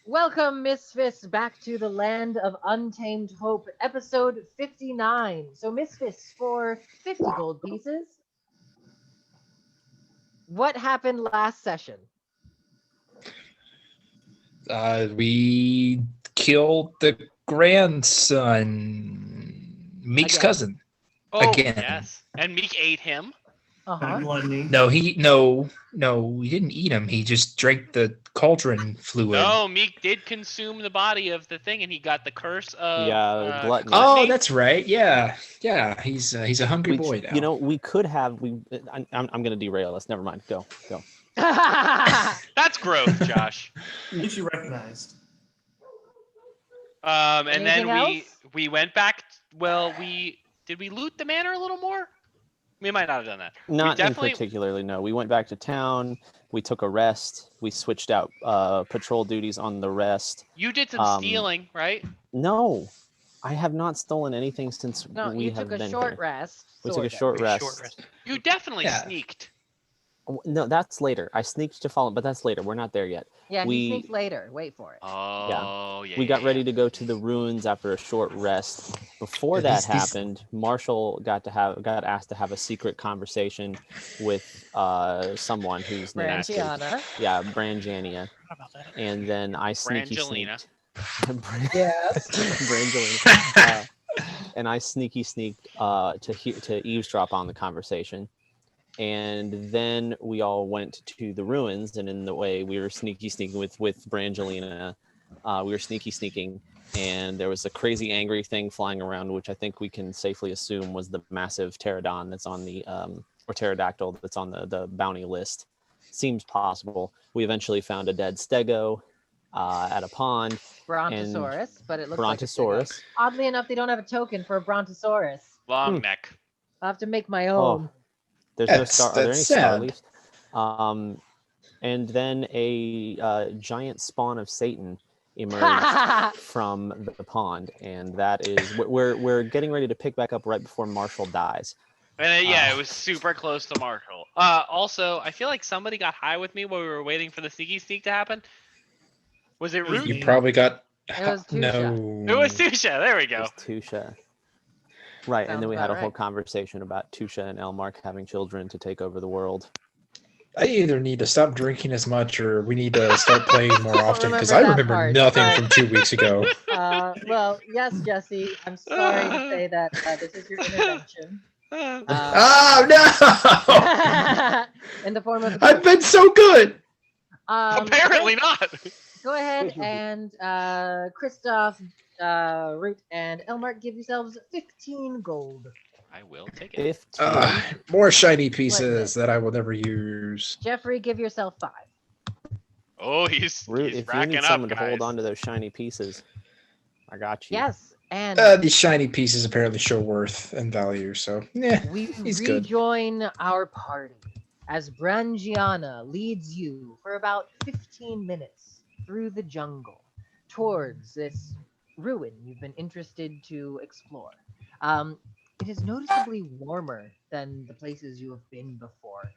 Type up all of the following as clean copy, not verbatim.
Welcome, Misfits, back to the land of untamed hope, episode 59. So, Misfits, for 50 gold pieces, what happened last session? We killed the grandson, Meek's Again. cousin. Oh, Again. yes. And Meek ate him. Uh-huh. No, we didn't eat him. He just drank the cauldron fluid. No, Meek did consume the body of the thing, and he got the curse of gluttony. Oh, that's right. Yeah. He's a hungry boy now. You know, we could have. I'm going to derail us. Never mind. Go. That's growth, Josh. At least you recognized. And Anything then else? we went back. Did we loot the manor a little more? We might not have done that. Not in particularly. No, we went back to town. We took a rest. We switched out patrol duties on the rest. You did some stealing, right? No, I have not stolen anything since No, we you have took been a short here. rest. We took a short rest. You definitely Yeah. sneaked. No, that's later. I sneaked to follow, but that's later. We're not there yet. Yeah, we- he sneaks later. Wait for it. Oh, yeah. We got ready to go to the ruins after a short rest. Before that happened, Marshall got asked to have a secret conversation with someone whose name is Brangiana. Yeah, Brangiania. And then I Brangelina. sneaked. Yes. Brangelina. And I sneaked to eavesdrop on the conversation. And then we all went to the ruins, and in the way we were sneaking with Brangelina. We were sneaking, and there was a crazy angry thing flying around, which I think we can safely assume was the massive pterodon that's on the or pterodactyl that's on the bounty list. Seems possible. We eventually found a dead stego at a pond. Brontosaurus, but it looks like a Brontosaurus. stego. Oddly enough, they don't have a token for a Brontosaurus. Long neck. I'll have to make my own. There's no star. Are there any That's star sad. leaves? And then a giant spawn of Satan emerged from the pond, and that is we're getting ready to pick back up right before Marshall dies. And it was super close to Marshall. Also, I feel like somebody got high with me while we were waiting for the sneaky sneak to happen. Was it Root? You probably got It was Tusha. no. It was Tusha. There we It go. was Tusha. Right, Sounds and then we had a about whole right. conversation about Tusha and Elmark having children to take over the world. I either need to stop drinking as much, or we need to start playing more often, because I remember that remember part. nothing from 2 weeks ago. Well, yes, Jesse. I'm sorry to say that this is your intervention. Oh no! In the form of. I've been so good. Apparently not. Go ahead and Christoph, Root, and Elmark give yourselves 15 gold. I will take it. 15. More shiny pieces that I will never use. Jeffrey, give yourself 5. Oh, he's Root, if you racking need up, someone to guys. hold on to those shiny pieces, I got you. Yes, and These shiny pieces apparently show worth and value, so yeah, we he's good. rejoin our party as Brangiana leads you for about 15 minutes through the jungle towards this ruin you've been interested to explore. It is noticeably warmer than the places you have been before.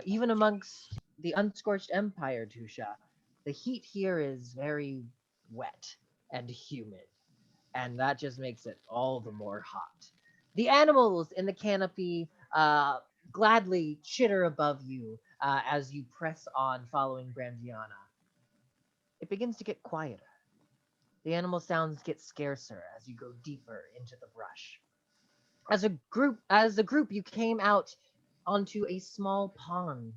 Even amongst the unscorched empire, Tusha, the heat here is very wet and humid, and that just makes it all the more hot. The animals in the canopy gladly chitter above you as you press on following Brangiana. It begins to get quieter. The animal sounds get scarcer as you go deeper into the brush. As a group, you came out onto a small pond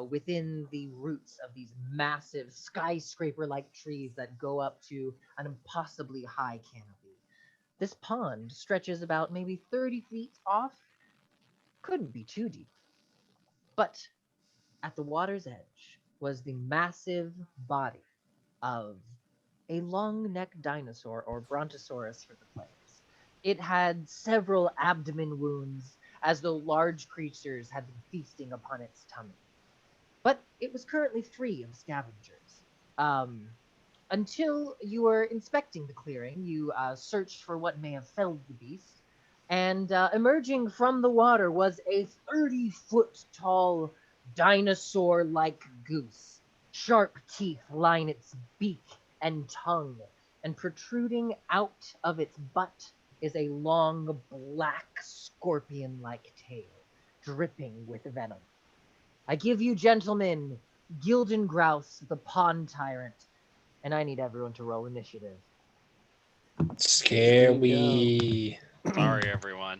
within the roots of these massive skyscraper-like trees that go up to an impossibly high canopy. This pond stretches about maybe 30 feet off. Couldn't be too deep. But at the water's edge was the massive body of a long-necked dinosaur, or Brontosaurus for the players. It had several abdomen wounds, as though large creatures had been feasting upon its tummy. But it was currently free of scavengers. Until you were inspecting the clearing, you searched for what may have felled the beast, and emerging from the water was a 30-foot tall dinosaur-like goose, Sharp teeth line its beak and tongue, and protruding out of its butt is a long black scorpion-like tail, dripping with venom. I give you, gentlemen, Gildan Grouse, the Pond Tyrant, and I need everyone to roll initiative. Scary. Sorry, everyone.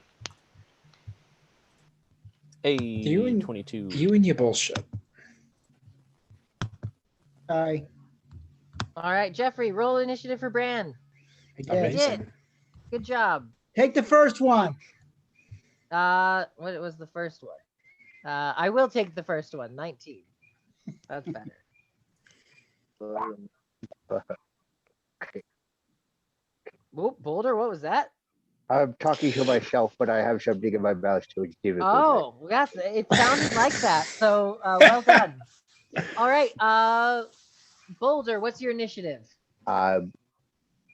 Hey, You and 22. You and your bullshit. Aye. All right, Jeffrey, roll initiative for Bran. I did. Amazing. Good job. Take the first one. What was the first one? I will take the first one. 19. That's better. Whoop, Boulder, what was that? I'm talking to myself, but I have something in my mouth to give it. Oh, yes, it sounded like that. So, well done. All right, Boulder, what's your initiative? I'm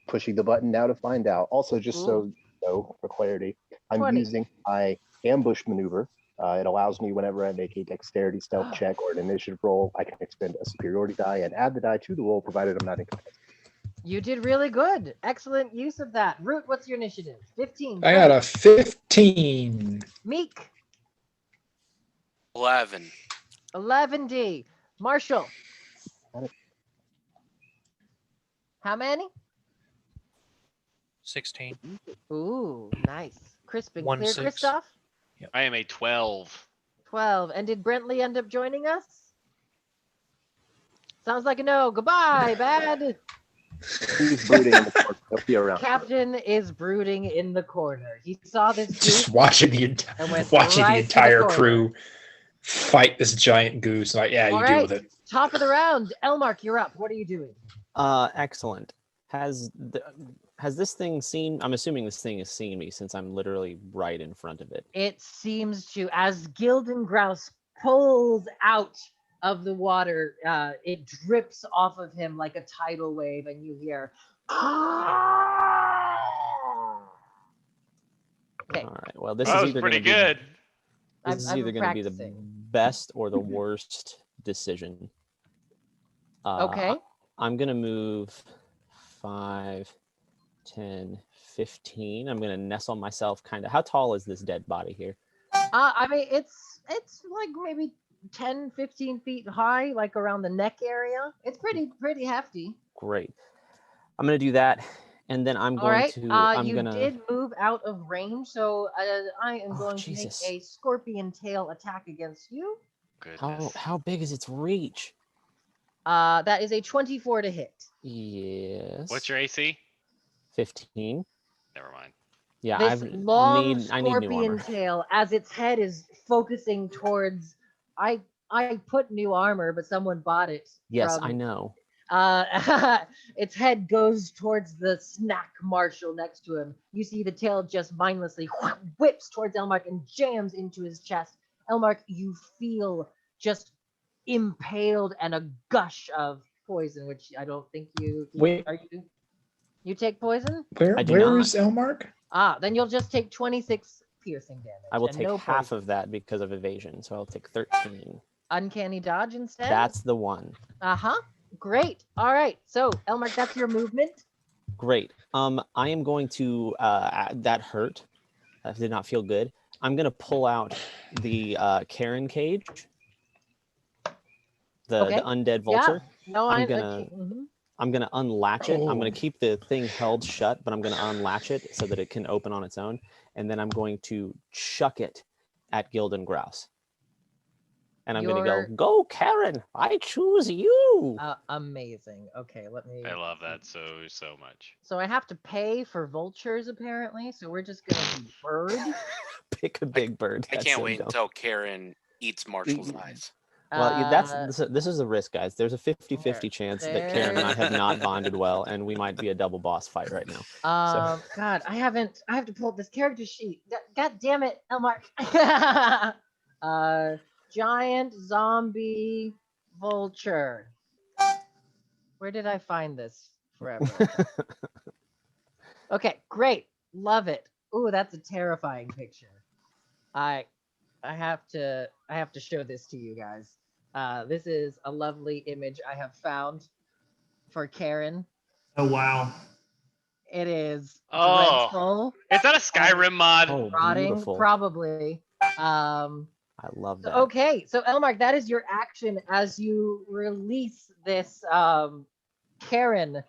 pushing the button now to find out. Also, just so Ooh. you know, for clarity, I'm 20. using my ambush maneuver. It allows me, whenever I make a dexterity stealth check or an initiative roll, I can expend a superiority die and add the die to the roll, provided I'm not incapacitated. You did really good. Excellent use of that. Root, what's your initiative? 15. I got a 15. Meek, 11. 11D. Marshall. How many? 16. Ooh, nice. Crisp and One clear, 6. Christoph? I am a 12. 12. And did Brentley end up joining us? Sounds like a no. Goodbye, bad. He's brooding in the corner. He'll be around. Captain is brooding in the corner. He saw this Just goose watching and went watching right the to entire corner. crew fight this giant goose. Like, yeah, you All deal right, with it. top of the round. Elmark, you're up. What are you doing? Excellent. Has this thing seen? I'm assuming this thing has seen me since I'm literally right in front of it. It seems to, as Gildan Grouse pulls out of the water, it drips off of him like a tidal wave, and you hear. Okay, All right. Well, this That is was either pretty going to good. be this is either going to be the best or the worst decision. Okay. I'm going to move 5, 10, 15. I'm going to nestle myself kind of. How tall is this dead body here? I mean, it's like maybe 10, 15 feet high, like around the neck area. It's pretty hefty. Great. I'm going to do that. And then I'm All going right. to. I'm You going to. did move out of range, so I am Oh, going Jesus. to make a scorpion tail attack against you. Goodness. How big is its reach? That is a 24 to hit. Yes. What's your AC? 15? Never mind. Yeah, This long I need new scorpion armor. tail, as its head is focusing towards. I put new armor, but someone bought it. Yes, from, I know. Its head goes towards the snack marshal next to him. You see the tail just mindlessly whips towards Elmark and jams into his chest. Elmark, you feel just impaled and a gush of poison, which I don't think you. Wait. Are you? You take poison? I do Where not. is Elmark? Then you'll just take 26 piercing damage. I will and take no half poison. of that because of evasion, so I'll take 13. Uncanny dodge instead. That's the one. Great. All right. So Elmark, that's your movement. Great. I am going to that hurt. That did not feel good. I'm gonna pull out the Karen cage, the undead vulture. Yeah. No, I'm gonna unlatch it. I'm Oh. gonna keep the thing held shut, but I'm gonna unlatch it so that it can open on its own, and then I'm going to chuck it at Gildan Grouse. And I'm gonna go, Karen! I choose you. Amazing. Okay, let me. I love that so much. So I have to pay for vultures apparently. So we're just gonna do bird. Pick a big bird. I That's can't so wait dumb. until Karen eats Marshall's eyes. Well, this is a risk, guys. There's a 50-50 chance that Karen and I have not bonded well, and we might be a double boss fight right now. God, I have to pull up this character sheet. God damn it, Elmark. Giant zombie vulture. Where did I find this forever? Okay, great. Love it. Ooh, that's a terrifying picture. I have to show this to you guys. This is a lovely image I have found for Karen. Oh wow. It is Oh, dreadful, is that a Skyrim mod? Oh, rotting, beautiful. probably. I love So, that. okay, so Elmark, that is your action as you release this Karen.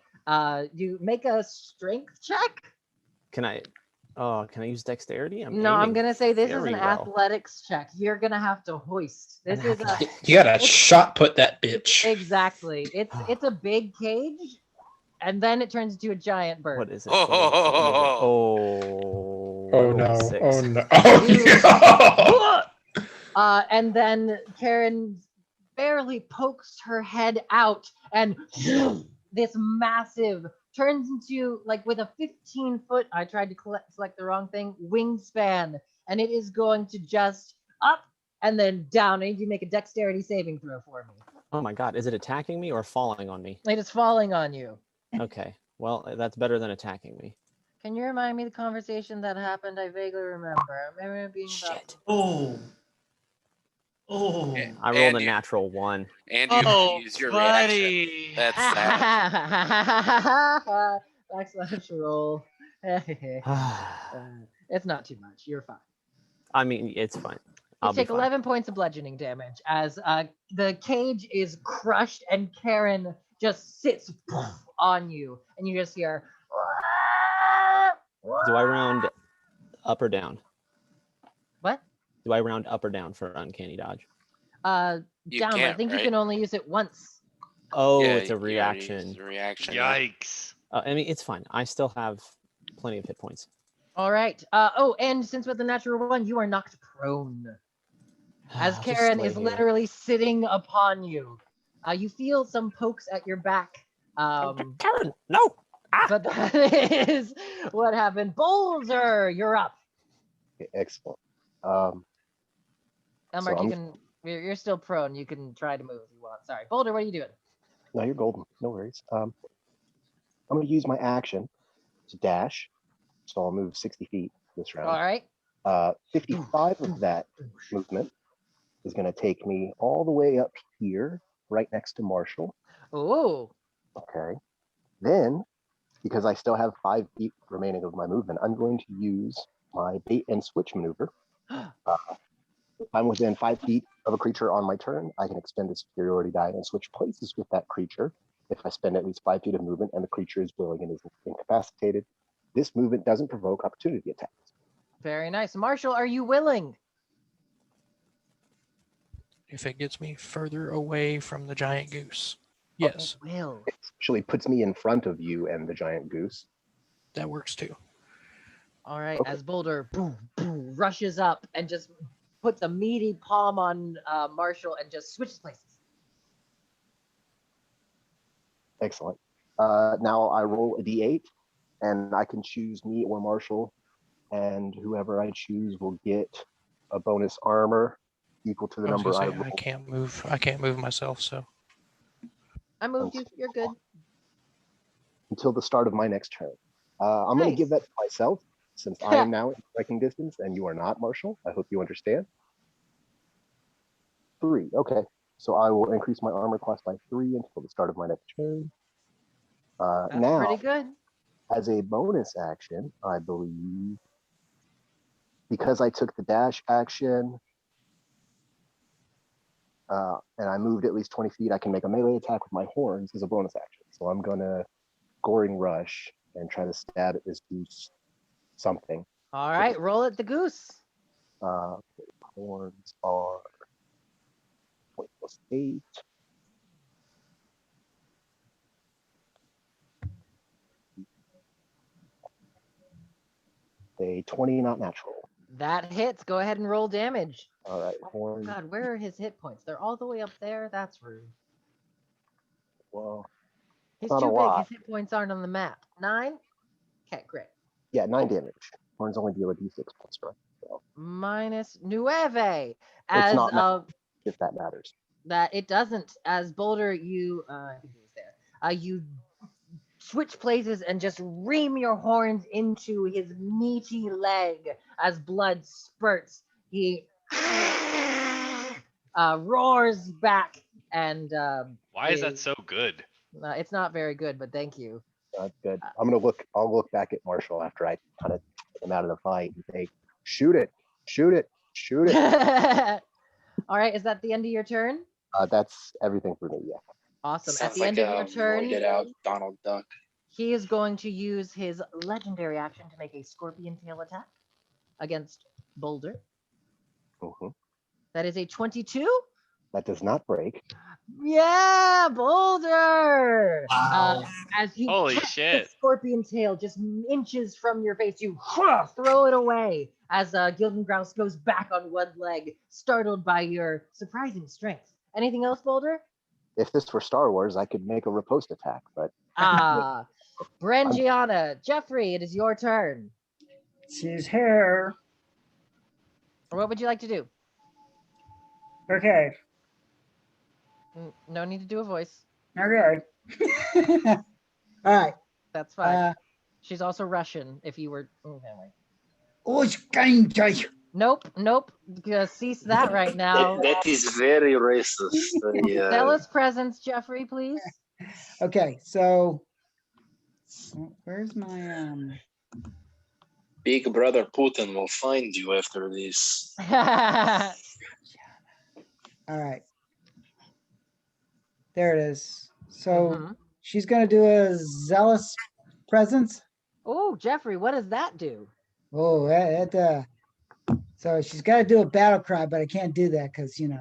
You make a strength check. Can I? Oh, can I use dexterity? I'm No, I'm aiming gonna say this is very an well. athletics check. You're gonna have to hoist. An This is a athletics. You gotta shot put that bitch. exactly. It's a big cage, and then it turns into a giant bird. What is it? What is it? What is it? Oh, I Oh rolled a no! 6. Oh no! Oh You- no! And then Karen barely pokes her head out, and this massive turns into like with a 15-foot. I tried to select the wrong thing. Wingspan, and it is going to just up and then down. I need you to make a dexterity saving throw for me. Oh my god, is it attacking me or falling on me? It is falling on you. Okay, well, that's better than attacking me. Can you remind me the conversation that happened? I vaguely remember. I remember it being about. Shit. Oh. Oh. I rolled And a you- natural 1. And you Oh, use your reaction. buddy. That's sad. Backslash roll. It's not too much. You're fine. I mean, it's fine. You I'll be take fine. 11 points of bludgeoning damage as the cage is crushed and Karen just sits on you, and you just hear. Do I round up or down? What? Do I round up or down for uncanny dodge? You Down, but I can't, think you right? can only use it once. Oh, Yeah, it's a you already reaction. used the reaction. Yikes. I mean, it's fine. I still have plenty of hit points. All right. Oh, and since with the natural one, you are knocked prone as I'll just Karen lay is here. literally sitting upon you. You feel some pokes at your back. Karen, no! But that is what happened. Boulder, you're up. Okay, excellent. Elmark, So you I'm- can. You're still prone. You can try to move if you want. Sorry, Boulder. What are you doing? No, you're golden. No worries. I'm going to use my action to dash. So I'll move 60 feet this All round. right. 55 of that movement is going to take me all the way up here, right next to Marshall. Ooh. Okay. Then, because I still have 5 feet remaining of my movement, I'm going to use my bait and switch maneuver. If I'm within 5 feet of a creature on my turn, I can expend a superiority die and switch places with that creature. If I spend at least 5 feet of movement and the creature is willing and is incapacitated, this movement doesn't provoke opportunity attacks. Very nice. Marshall, are you willing? If it gets me further away from the giant goose, yes, Will. It actually puts me in front of you and the giant goose. that works too. All right. Okay. As Boulder rushes up and just puts a meaty palm on Marshall and just switches places. Excellent. Now I roll a d8, and I can choose me or Marshall, and whoever I choose will get a bonus armor equal to the I was number I gonna say, roll. I can't move myself, so I moved you. You're good. Until the start of my next turn. I'm going to give Nice. that to myself since I am now in striking distance and you are not, Marshall. I hope you understand. 3. Okay. So I will increase my armor class by 3 until the start of my next turn. That's Now, pretty good. as a bonus action, I believe, because I took the dash action and I moved at least 20 feet, I can make a melee attack with my horns as a bonus action. So I'm going to Goring Rush and try to stab at this goose something. All right. Roll it, the goose. Horns are 8. A 20, not natural. That hits. Go ahead and roll damage. All right, Oh, horn. God, where are his hit points? They're all the way up there. That's rude. Well, He's Not a too big. lot. His hit points aren't on the map. 9? Okay, great. yeah, 9 damage. Horns only deal a d6 plus strength. So Minus Nueve. As not if that matters. that it doesn't. As Boulder, you I think he was there. You switch places and just ream your horns into his meaty leg as blood spurts. He roars back, and Why is that so good? it's not very good, but thank you. That's good. I'll look back at Marshall after I kind of take him out of the fight and say, shoot it, shoot it, shoot it. All right, is that the end of your turn? That's everything for me. Yeah. Awesome. At Sounds the like end of your a turn, roided out Donald Duck. he is going to use his legendary action to make a scorpion tail attack against Boulder. Mhm. That is a 22. That does not break. Yeah, Boulder. Wow. As you Holy catch the shit. scorpion tail just inches from your face, you throw it away as Gildan Grouse goes back on one leg, startled by your surprising strength. Anything else, Boulder? If this were Star Wars, I could make a riposte attack, but Brangiana, Jeffrey, it is your turn. She's here. What would you like to do? Okay. No need to do a voice. Okay. All right. That's fine. She's also Russian. If you were, nope. Cease that right now. That is very racist. Tell us presence, Jeffrey, please. Okay. So, where's my Big brother Putin will find you after this. All right. There it is. So she's gonna do a zealous presence. Oh, Jeffrey, what does that do? Oh, so she's got to do a battle cry, but I can't do that because you told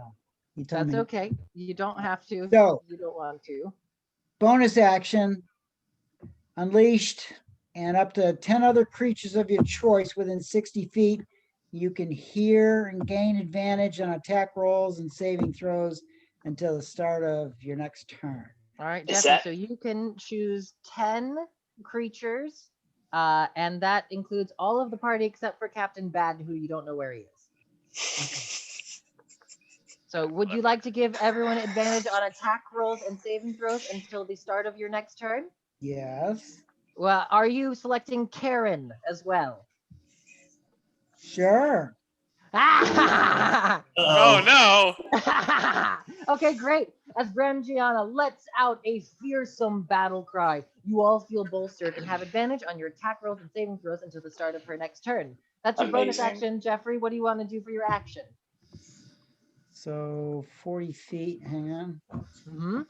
That's me. okay. You don't have to. So You don't want to. bonus action, unleashed, and up to 10 other creatures of your choice within 60 feet. You can hear and gain advantage on attack rolls and saving throws until the start of your next turn. All right, Is Jeffrey. that- So you can choose 10 creatures, and that includes all of the party except for Captain Bad, who you don't know where he is. So would you like to give everyone advantage on attack rolls and saving throws until the start of your next turn? Yes. Well, are you selecting Karen as well? Sure. Oh Uh-oh. no! Okay, great. As Brangiana lets out a fearsome battle cry, you all feel bolstered and have advantage on your attack rolls and saving throws until the start of her next turn. That's your bonus Amazing. action, Jeffrey. What do you want to do for your action? So 40 feet. Hang on. Mm-hmm.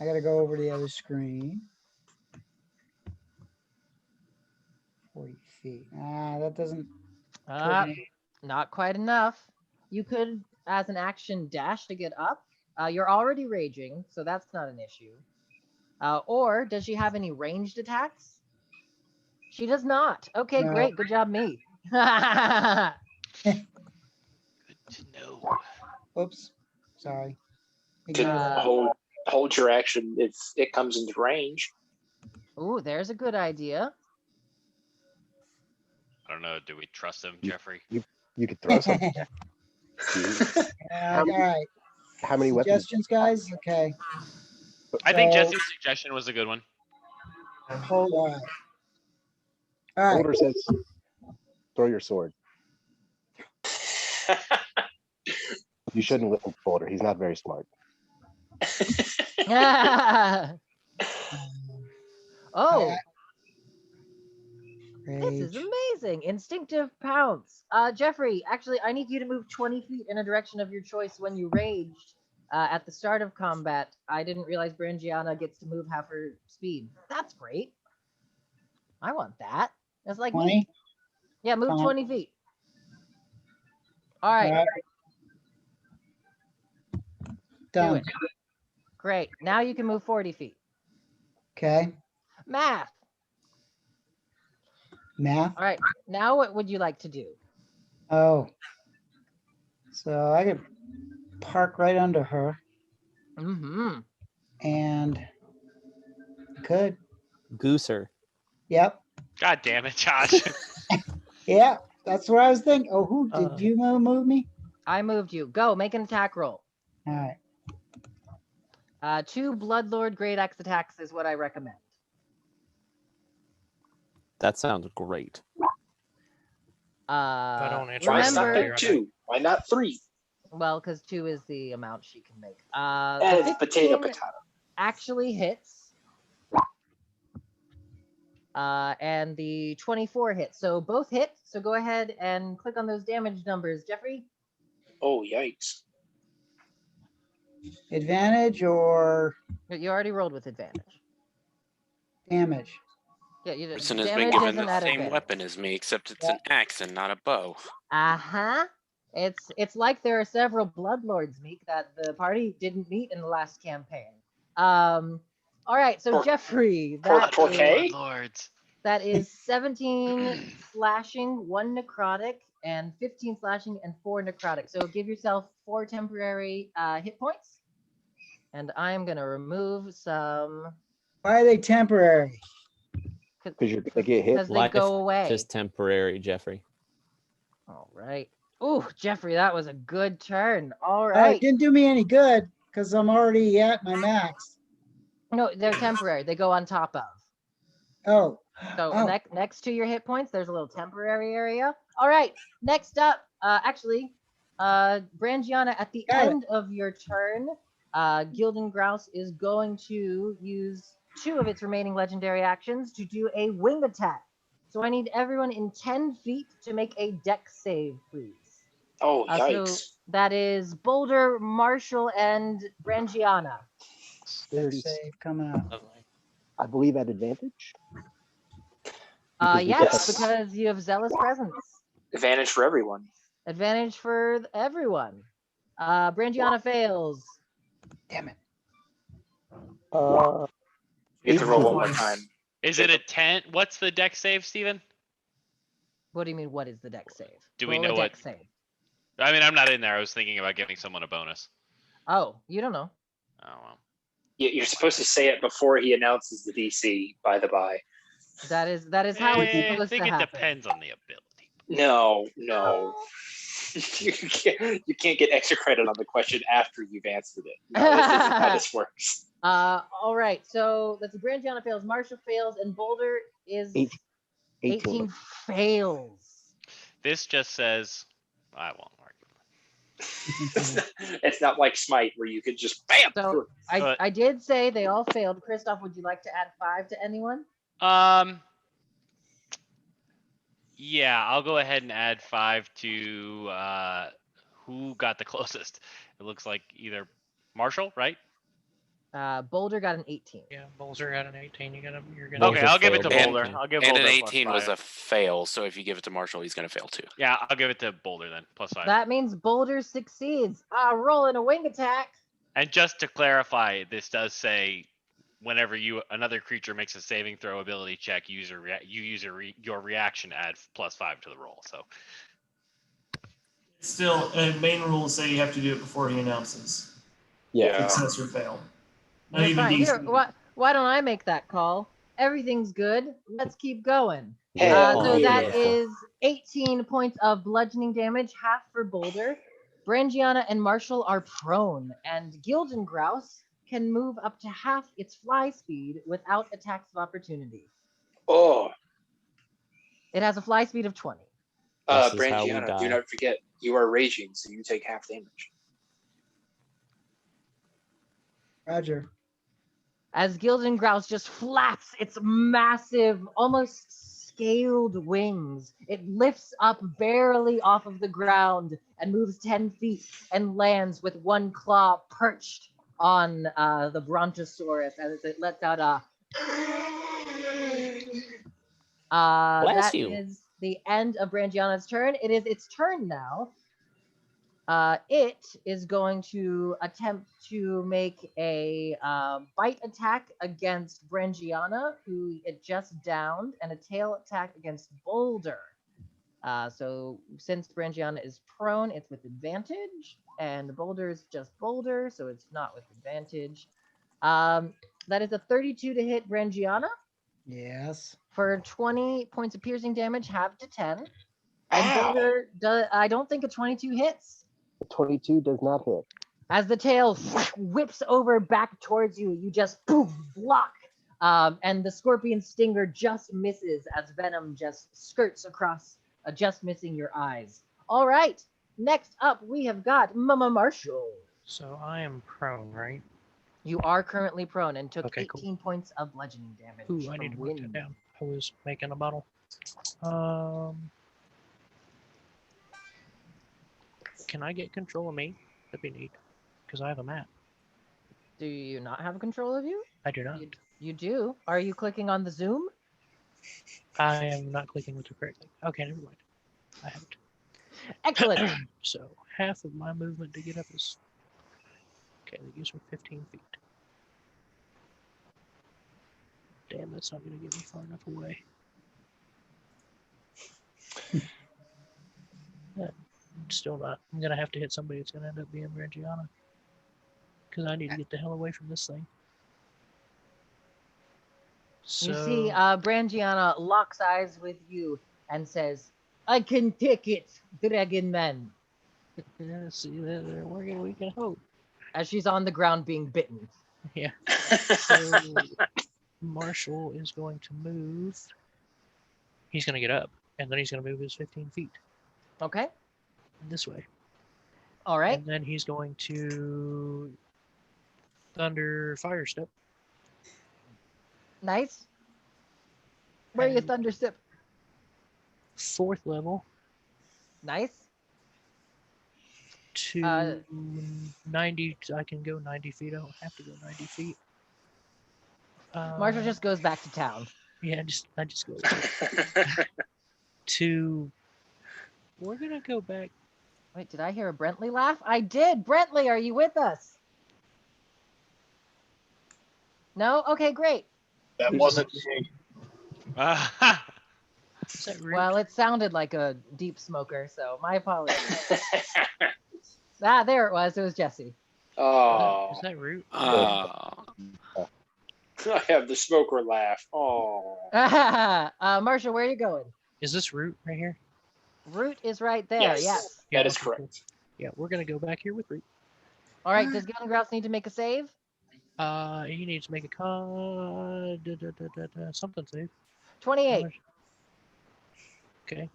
I got to go over to the other screen. 40 feet. That doesn't. put me- Not quite enough. You could, as an action, dash to get up. You're already raging, so that's not an issue. Or does she have any ranged attacks? She does not. Okay, No. great. Good job, me. Good to know. Oops. Sorry. Could Ignore that. hold your action if it comes into range. Ooh, there's a good idea. I don't know. Do we trust him, Jeffrey? you could throw something. All right. How many weapons? Suggestions, guys? Okay. I think So- Jesse's suggestion was a good one. Hold on. All right. Boulder says, throw your sword. You shouldn't listen to Boulder. He's not very smart. Oh, this Rage. is amazing. Instinctive pounce. Jeffrey, actually, I need you to move 20 feet in a direction of your choice when you raged at the start of combat. I didn't realize Brangiana gets to move half her speed. That's great. I want that. That's like 20. me. Yeah, move Come on. 20 feet. All right. All right. Do Done. it. Great. Now you can move 40 feet. Okay. Math. Math. All right. Now what would you like to do? Oh. So I could park right under her Mm-hmm. and could. Gooser. Yep. God damn it, Josh. Yeah. That's what I was thinking. Oh, who did you move me? I moved you. Go, make an attack roll. All right. 2 Bloodlord Great Axe attacks is what I recommend. That sounds great. I don't answer Why Remember- stop Remember, at two? Why not 3? Well, because 2 is the amount she can make. And The it's potato 15 potato. actually hits. And the 24 hits. So both hit. So go ahead and click on those damage numbers, Jeffrey. Oh, yikes. Advantage or You already rolled with advantage. damage? Yeah, you Person has been damage given isn't the at same advantage. weapon as me, except it's an axe and not a bow. Uh-huh. It's like there are several bloodlords, Meek, that the party didn't meet in the last campaign. All right, so Jeffrey, Torquay? Lords. that is 17 slashing, 1 necrotic, and 15 slashing and 4 necrotic. So give yourself 4 temporary hit points. And I'm gonna remove some Why are they temporary? Because you're gonna get hit. because they Life go away. Just temporary, Jeffrey. All right. Ooh, Jeffrey, that was a good turn. All Oh, it right. didn't do me any good because I'm already at my max. No, they're temporary. They go on top of. Oh, So oh, next to your hit points, there's a little temporary area. All right. Next up, Brangiana, at the Got it. end of your turn, Gildan Grouse is going to use 2 of its remaining legendary actions to do a wing attack. So I need everyone in 10 feet to make a dex save, please. Oh, So yikes. that is Boulder, Marshall, and Brangiana. dex save coming up. I believe at advantage. Because you Yes, Yes. because you have Zealous Presence. Advantage for everyone. Advantage for everyone. Brangiana fails. Damn it. Uh, You get to roll one more Twice. time. Is it a 10? What's the deck save, Steven? What do you mean, what is the dex save? Do we Roll know a what- dex save. I mean, I'm not in there. I was thinking about giving someone a bonus. Oh, you don't know. Oh, well. You're supposed to say it before he announces the DC, by the by. That is how it's I supposed think to it happen. depends on the ability. No. You can't get extra credit on the question after you've answered it. No, this isn't how this works. All right. So that's Brangiana fails, Marshall fails, and Boulder is 18 fails. This just says, I won't argue. It's not like Smite where you could just bam. So But- I did say they all failed. Christoph, would you like to add 5 to anyone? Yeah, I'll go ahead and add 5 to who got the closest. It looks like either Marshall, right? Boulder got an 18. Yeah, Bulzer got an 18. You're gonna. Okay, I'll give it to failed, Boulder. and- I'll give And Boulder an plus 18 was 5. a fail, so if you give it to Marshall, he's going to fail too. Yeah, I'll give it to Boulder then, plus 5. That means Boulder succeeds. Rolling a wing attack. And just to clarify, this does say whenever another creature makes a saving throw ability check, you use your reaction to add plus 5 to the roll. So Still, main rules say you have to do it before he announces. Yeah. Success or fail. Not That's even fine. Here, DC. why don't I make that call? Everything's good. Let's keep going. Hell So yeah. that is 18 points of bludgeoning damage, half for Boulder. Brangiana and Marshall are prone, and Gildan Grouse can move up to half its fly speed without attacks of opportunity. Oh, It has a fly speed of 20. This is how we Brangiana, die. do not forget, you are raging, so you take half damage. Roger. As Gildan Grouse just flaps its massive, almost scaled wings. It lifts up barely off of the ground and moves 10 feet and lands with one claw perched on the Brontosaurus as it lets out a. Bless That you. is the end of Brangiana's turn. It is its turn now. It is going to attempt to make a bite attack against Brangiana, who it just downed, and a tail attack against Boulder. So since Brangiana is prone, it's with advantage, and Boulder is just Boulder, so it's not with advantage. That is a 32 to hit Brangiana Yes. for 20 points of piercing damage, half to 10. And Boulder, I don't think a 22 hits. 22 does not hit. As the tail whips over back towards you, you just boom, block. And the scorpion stinger just misses as venom just skirts across, just missing your eyes. All right. Next up, we have got Mama Marshall. So I am prone, right? You are currently prone and took Okay, 18 points of bludgeoning damage Ooh, I need from to mark that wind. down. I was making a bottle. Can I get control of me? That'd be neat. Because I have a map. Do you not have control of you? I do not. You do. Are you clicking on the zoom? I am not clicking with it correctly. Okay, never mind. I haven't. Excellent. So half of my movement to get up is okay. That gives me 15 feet. Damn, that's not going to get me far enough away. Still not. I'm going to have to hit somebody. It's going to end up being Brangiana. Because I need to get the hell away from this thing. So, You see, Brangiana locks eyes with you and says, "I can take it, Dragon Man," yeah, see, we can hope. as she's on the ground being bitten. Yeah. So Marshall is going to move. He's going to get up, and then he's going to move his 15 feet. Okay. This way. All right. And then he's going to Thunder Fire Step. Nice. Where are you, And Thunder Step? 4th level Nice. to 90. I can go 90 feet. I don't have to go 90 feet. Marshall just goes back to town. Yeah, I just go to. We're gonna go back. Wait, did I hear a Brentley laugh? I did. Brentley, are you with us? No? Okay, great. That wasn't me. Is that Root? Well, it sounded like a deep smoker, so my apologies. There it was. It was Jesse. Oh, Is that Root? I have the smoker laugh. Oh. Marshall, where are you going? Is this Root right here? Root is right there. Yes, Yes. Yeah, that is okay, cool. correct. Yeah, we're gonna go back here with Root. All right. Does Gilden Grouse need to make a save? He needs to make a something save. 28. Okay.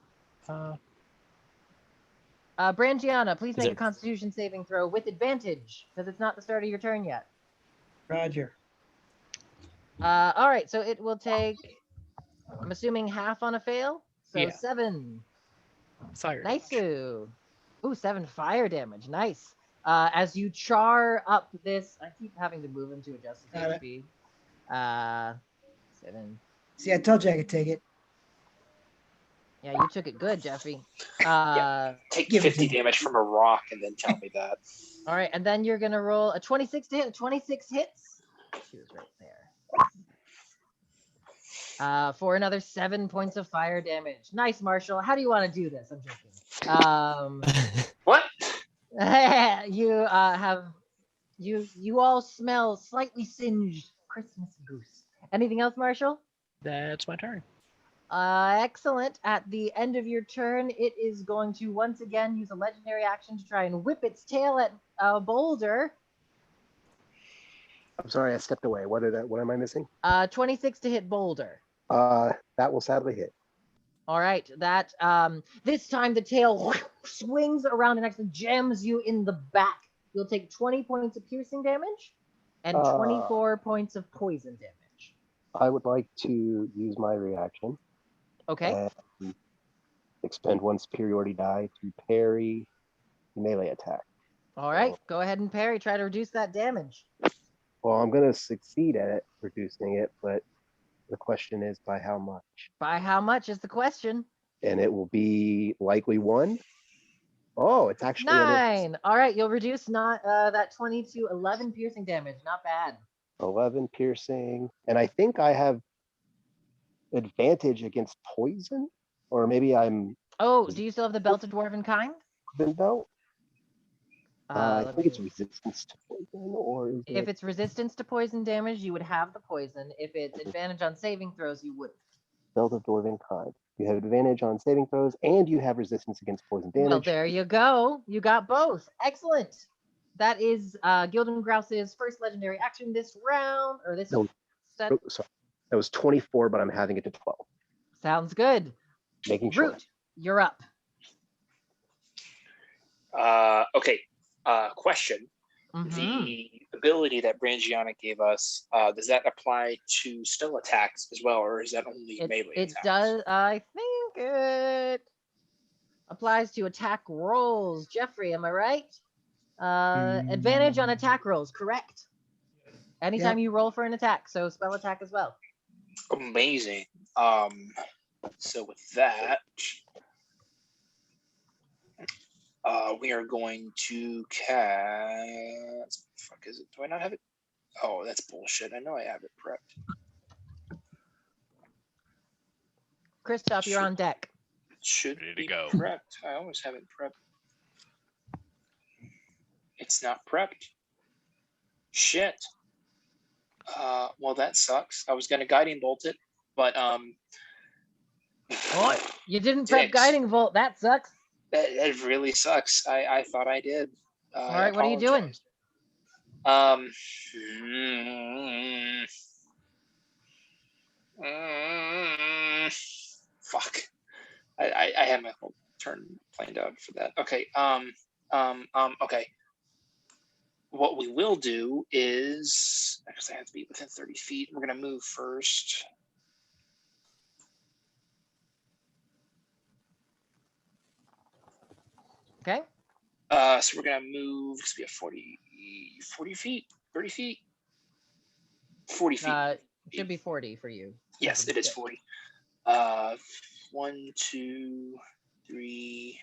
Brangiana, please Is make a it- Constitution saving throw with advantage because it's not the start of your turn yet. Roger. All right. So it will take. I'm assuming half on a fail. So Yeah. 7. Fire. Nice. Ooh, 7 fire damage. Nice. As you char up this, I keep having to move him to adjust his Got it. HP. 7. See, I told you I could take it. Yeah, you took it good, Jeffy. Take Give it 50 to me. damage from a rock and then tell me that. All right, and then you're gonna roll a 26 to hit. A 26 hits. She was right there. For another 7 points of fire damage. Nice, Marshall. How do you want to do this? I'm joking. What? You have you all smell slightly singed Christmas goose. Anything else, Marshall? That's my turn. Excellent. At the end of your turn, it is going to once again use a legendary action to try and whip its tail at Boulder. I'm sorry, I stepped away. What am I missing? 26 to hit Boulder. That will sadly hit. All right. That this time the tail swings around and actually jams you in the back. You'll take 20 points of piercing damage and 24 points of poison damage. I would like to use my reaction. Okay. And expend one superiority die to parry the melee attack. All right. Go ahead and parry. Try to reduce that damage. Well, I'm going to succeed at reducing it, but the question is by how much? By how much is the question? And it will be likely 1. Oh, it's actually 9. All right. You'll reduce not that 20 to 11 piercing damage. Not bad. 11 piercing. And I think I have advantage against poison, or maybe I'm Oh, do you still have the belted dwarven kind? belt. I Let think it's me- resistance to poison, or is If it? it's resistance to poison damage, you would have the poison. If it's advantage on saving throws, you wouldn't. Belt of Dwarven kind. You have advantage on saving throws, and you have resistance against poison damage. Well, there you go. You got both. Excellent. That is Gilden Grouse's first legendary action this round, or this No. set. Oh, sorry. That was 24, but I'm having it to 12. Sounds good. Making sure. Root, you're up. Okay. Question. Mhm. The ability that Brangiana gave us, does that apply to spell attacks as well, or is that only melee It attacks? does. I think it applies to attack rolls. Jeffrey, am I right? Advantage on attack rolls. Correct. Anytime you roll for an attack, so spell attack as well. Amazing. So with that, we are going to cast. Fuck is it? Do I not have it? Oh, that's bullshit. I know I have it prepped. Christoph, you're on deck. It should Ready to be go. prepped. I always have it prepped. It's not prepped. Shit. Well, that sucks. I was gonna guiding bolt it, but Oh, you didn't prep Dicks. guiding bolt. That sucks. That really sucks. I thought I did. All right, what are you doing? Fuck. I had my whole turn planned out for that. Okay. Okay. What we will do is, because I have to be within 30 feet, we're gonna move first. Okay. So we're gonna move because we have 40 feet, 30 feet, 40 feet. Should be 40 for you. Yes, it is 40. 1, 2, 3,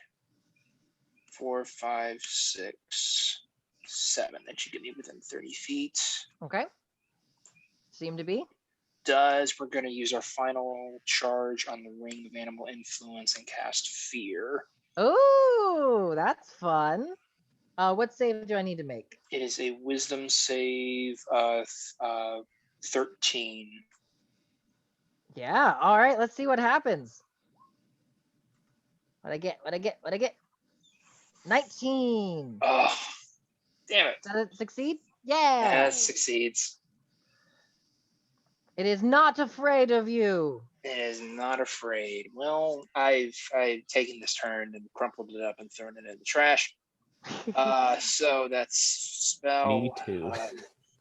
4, 5, 6, 7. That should get me within 30 feet. Okay. Seem to be. We're going to use our final charge on the Ring of Animal Influence and cast Fear. Ooh, that's fun. What save do I need to make? It is a Wisdom save 13. Yeah. All right. Let's see what happens. What I get? 19. Oh, damn it. Does it succeed? Yeah. That succeeds. It is not afraid of you. It is not afraid. Well, I've taken this turn and crumpled it up and thrown it in the trash. So that's spell. Me too.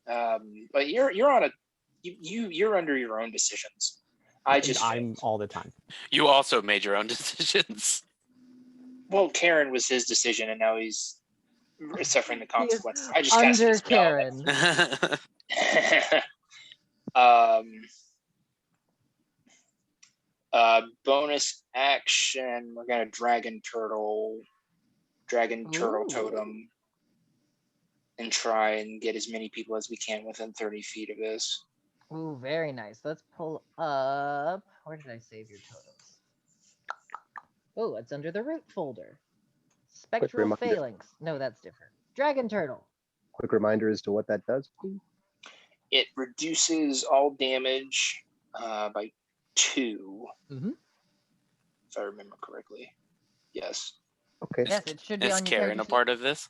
But you're on a you're under your own decisions. I'm all the time. You also made your own decisions. Well, Karen was his decision, and now he's suffering the He is consequences. I just cast under a spell. Karen. Bonus action. We're gonna dragon turtle totem, and try and get as many people as we can within 30 feet of this. Ooh, very nice. Let's pull up. Where did I save your totems? Oh, it's under the root folder. Spectral reminder. phalanx. No, that's different. Dragon turtle. Quick reminder as to what that does, please. It reduces all damage by 2. Mm-hmm. If I remember correctly. Yes. Okay. Yes, it should be Is on your Karen character a sheet. part of this?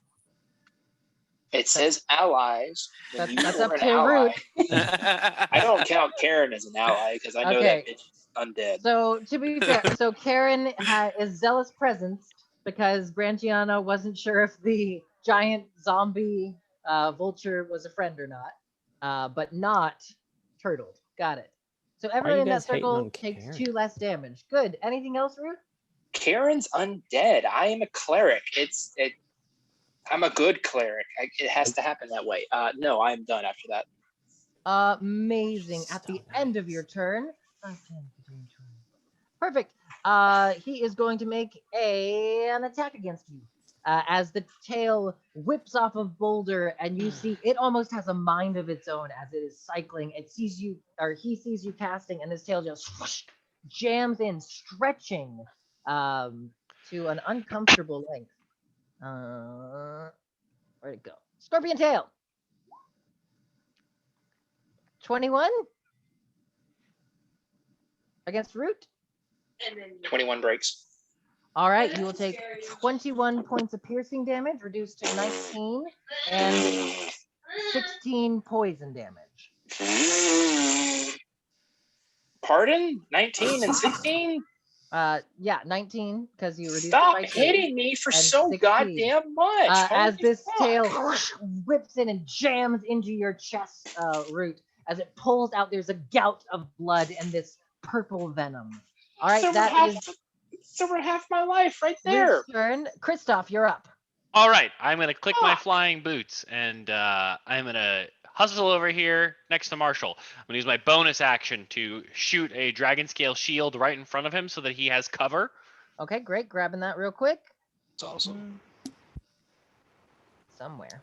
It says allies. When That's you up are an to ally, Root. I don't count Karen as an ally because I know that Okay. bitch is undead. So to be fair, so Karen is zealous presence because Brangiana wasn't sure if the giant zombie vulture was a friend or not, but not turtled. Got it. So everyone you in that guys hating circle on takes Karen? 2 less damage. Good. Anything else, Ruth? Karen's undead. I am a cleric. I'm a good cleric. It has to happen that way. No, I am done after that. Amazing. At the end of your turn. 5, 10, 15, 20. Perfect. He is going to make an attack against you. As the tail whips off of Boulder, and you see it almost has a mind of its own as it is cycling. It sees you, or he sees you casting, and his tail just whoosh, jams in, stretching to an uncomfortable length. Where'd it go? Scorpion tail. 21 against Root. 21 breaks. All right, you will take 21 points of piercing damage, reduced to 19, and 16 poison damage. Pardon? 19 and 16? Yeah, 19 because you reduced it Stop by 2. hitting me for and so 16. goddamn much. As Holy this fuck. tail whips in and jams into your chest root. As it pulls out, there's a gout of blood and this purple venom. All right, It's over half my life right there. Luke's turn. Christoph, you're up. All right, I'm gonna click my Fuck. flying boots and I'm gonna hustle over here next to Marshall. I'm gonna use my bonus action to shoot a dragon scale shield right in front of him so that he has cover. Okay, great. Grabbing that real quick. It's awesome. Somewhere.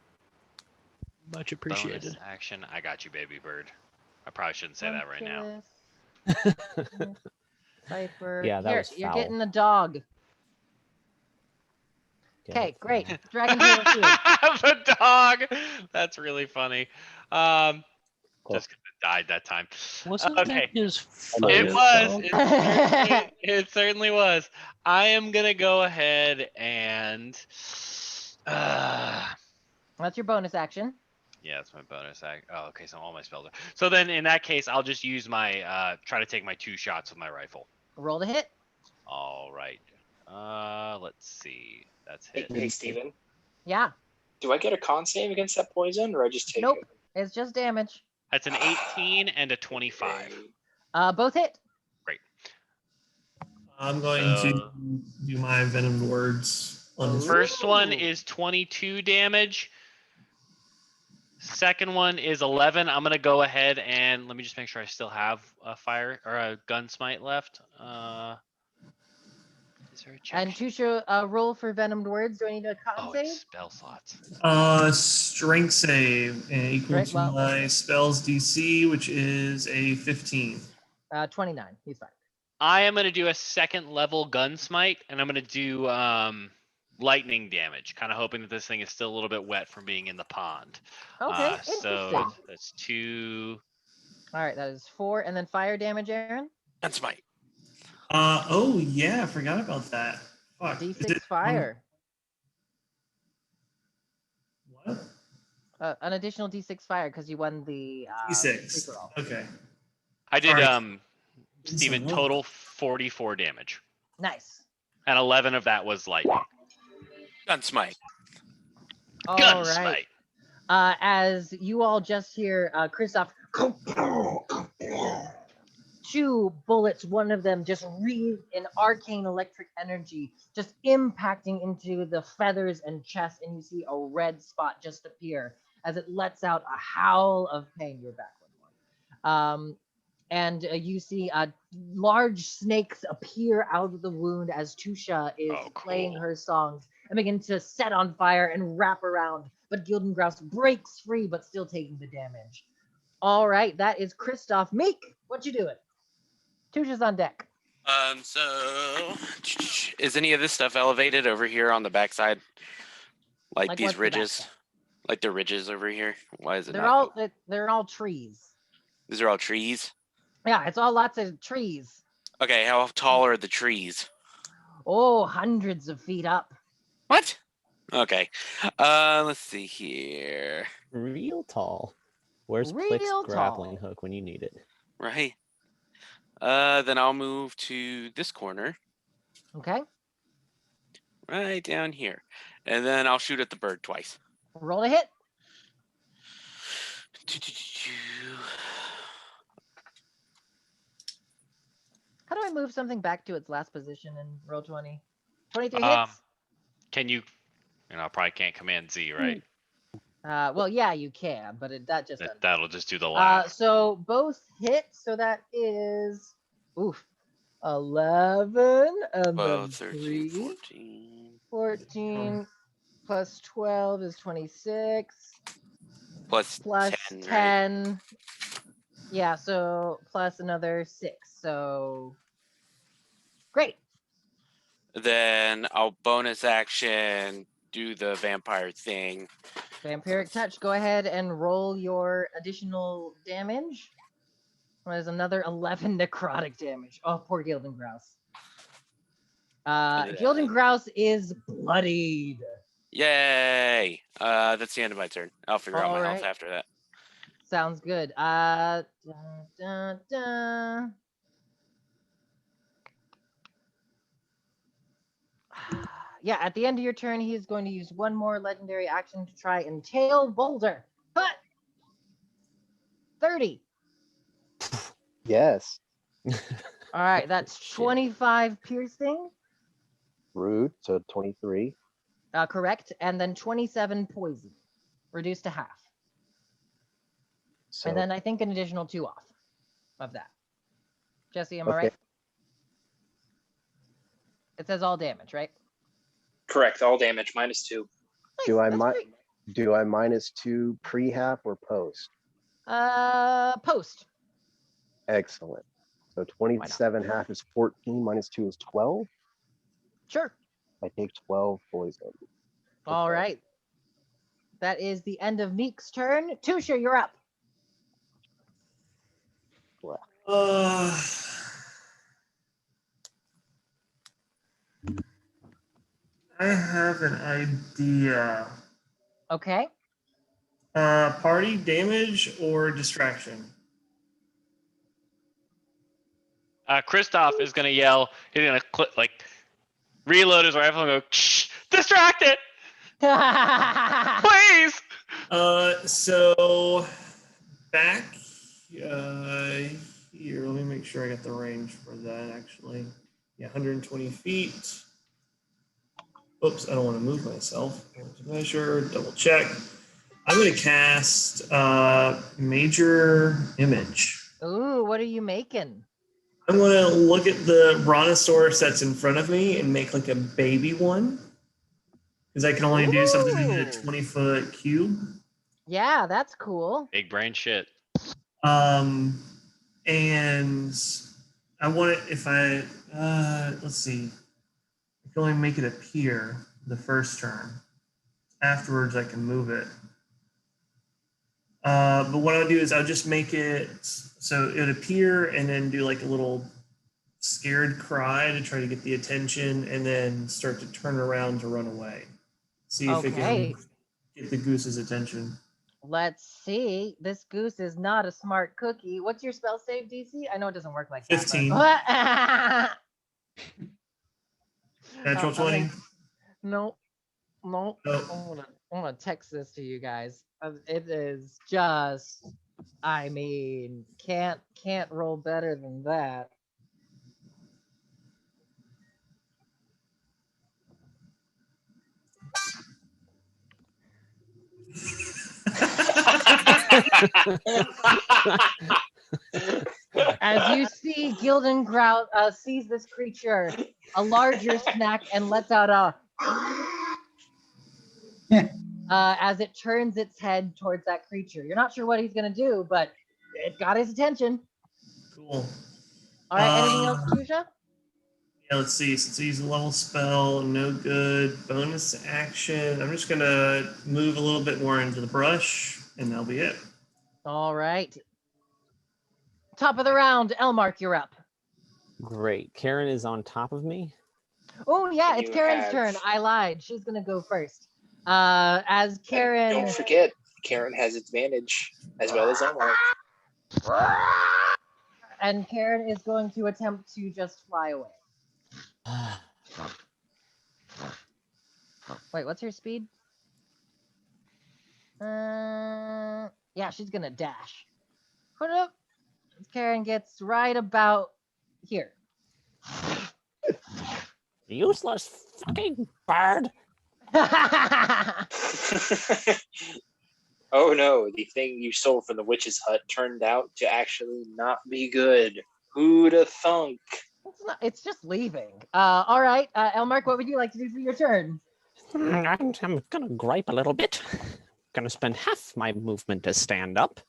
Much Bonus appreciated. action. I got you, baby bird. I probably shouldn't say that right now. Viper. Yeah, that Here, was you're foul. getting the dog. Get Okay, it? great. Dragon tail shield. The dog. That's really funny. Just 'cause it died that time. Wasn't Okay. that his It fire was. dog? It certainly was. I am gonna go ahead and. That's your bonus action. Yeah, that's my bonus act. Oh, okay. So all my spells are. So then, in that case, I'll just use my try to take my 2 shots with my rifle. Roll to hit. All right. Let's see. That's Hey, hit. hey, Steven, Yeah. do I get a con save against that poison, or I just take Nope. it? It's just damage. That's an 18 and a 25. Both hit. I'm going So- to do my venom words on his First one Ooh. is 22 damage. Second one is 11. I'm gonna go ahead and let me just make sure I still have a fire or a gun smite left. Is there a check And sheet? Tusha, roll for venomed words. Do I need a con Oh, save? it's spell slots. strength save equal Strength, to well- my spells DC, which is a 15. 29. He's fine. I am gonna do a second level gun smite, and I'm gonna do lightning damage. Kind of hoping that this thing is still a little bit wet from being in the pond. Okay, So interesting. that's 2. All right, that is 4. And then fire damage, Aaron? That's my. Oh yeah, I forgot about that. Fuck. Is D6 it fire. What? An additional D6 fire because you won the D6. free-for-all. Okay. I did Sorry. Steven, Someone- total 44 damage. Nice. And 11 of that was lightning. Gun smite. All Gun right. smite. As you all just hear Christoph, 2 bullets, one of them just wreathed in arcane electric energy, just impacting into the feathers and chest, and you see a red spot just appear as it lets out a howl of pain. You're back one more. And you see large snakes appear out of the wound as Tusha is playing cool. her songs and begin to set on fire and wrap around. But Gilden Grouse breaks free, but still taking the damage. All right, that is Christoph. Meek, what you doing? Tusha's on deck. So is any of this stuff elevated over here on the backside? Like Like these what's the ridges? backside? Like the ridges over here? Why is it They're not? all trees. These are all trees? Yeah, it's all lots of trees. Okay, how tall are the trees? Oh, hundreds of feet up. What? Okay. Let's see here. Real tall. Where's Real Plick's tall. grappling hook when you need it? Right. Then I'll move to this corner, Okay, right down here. And then I'll shoot at the bird twice. roll a hit. How do I move something back to its last position in roll 20? 23 hits? Can you? I probably can't command Z, right? Well, yeah, you can, but that just doesn't. That'll just do the last. So both hit, so that is 11 and 12, then 13, 3, 14. 14 plus 12 is 26 Plus plus 10, right? 10. Yeah, so plus another 6. So great. Then I'll bonus action do the vampire thing. Vampiric touch. Go ahead and roll your additional damage. There's another 11 necrotic damage. Oh, poor Gilden Grouse. Gilden Grouse is bloodied. Yay! That's the end of my turn. I'll figure out my health Alright. after that. Sounds good. Dun, dun, dun. Yeah, at the end of your turn, he is going to use one more legendary action to try and tail Boulder. But 30. Yes. All right, that's Shit. 25 piercing, Rude. So 23. correct, and then 27 poison, reduced to half. So And then I think an additional 2 off of that. Jesse, am I Okay. right? It says all damage, right? Correct. All damage -2. Nice, do I that's great. do I -2 pre-half or post? Post. Excellent. So 27 half is 14, -2 is 12. Sure. I take 12 poison. All Okay. right. That is the end of Meek's turn. Tusha, you're up. I have an idea. Okay. Party damage or distraction? Kristoff is gonna yell. He's gonna reload his rifle and go, "Shh, distract it, please." So back here, let me make sure I got the range for that actually. Yeah, 120 feet. Oops, I don't want to move myself. Measure, double check. I'm going to cast Major Image. Ooh, what are you making? I'm going to look at the brontosaurus that's in front of me and make like a baby one. Because I can only do something in a 20-foot cube. Yeah, that's cool. Big brain shit. And I want it, if I, let's see. I can only make it appear the first turn. Afterwards, I can move it. But what I'll do is I'll just make it so it would appear and then do like a little scared cry to try to get the attention and then start to turn around to run away. See if it Okay. can get the goose's attention. Let's see. This goose is not a smart cookie. What's your spell save DC? I know it doesn't work like that. 15. But... Natural 20. Nope. Nope. Nope. I'm gonna text this to you guys. It is just, I mean, can't roll better than that. As you see, Gildan Grout sees this creature, a larger snack, and lets out a as it turns its head towards that creature. You're not sure what he's gonna do, but it got his attention. Cool. All right, anything else, Tusha? Yeah, let's see. Since he's a level spell, no good. Bonus action. I'm just gonna move a little bit more into the brush, and that'll be it. All right. Top of the round, Elmark, you're up. Great. Karen is on top of me. Oh yeah, And it's you Karen's have- turn. I lied. She's gonna go first. As Karen. Don't forget, Karen has advantage as well as Elmark. And Karen is going to attempt to just fly away. Wait, what's her speed? Yeah, she's gonna dash. Put it up. Karen gets right about here. Useless fucking bird. Oh no, the thing you stole from the witch's hut turned out to actually not be good. Who'd have thunk? It's just leaving. All right, Elmark, what would you like to do for your turn? I'm gonna gripe a little bit. Gonna spend half my movement to stand up.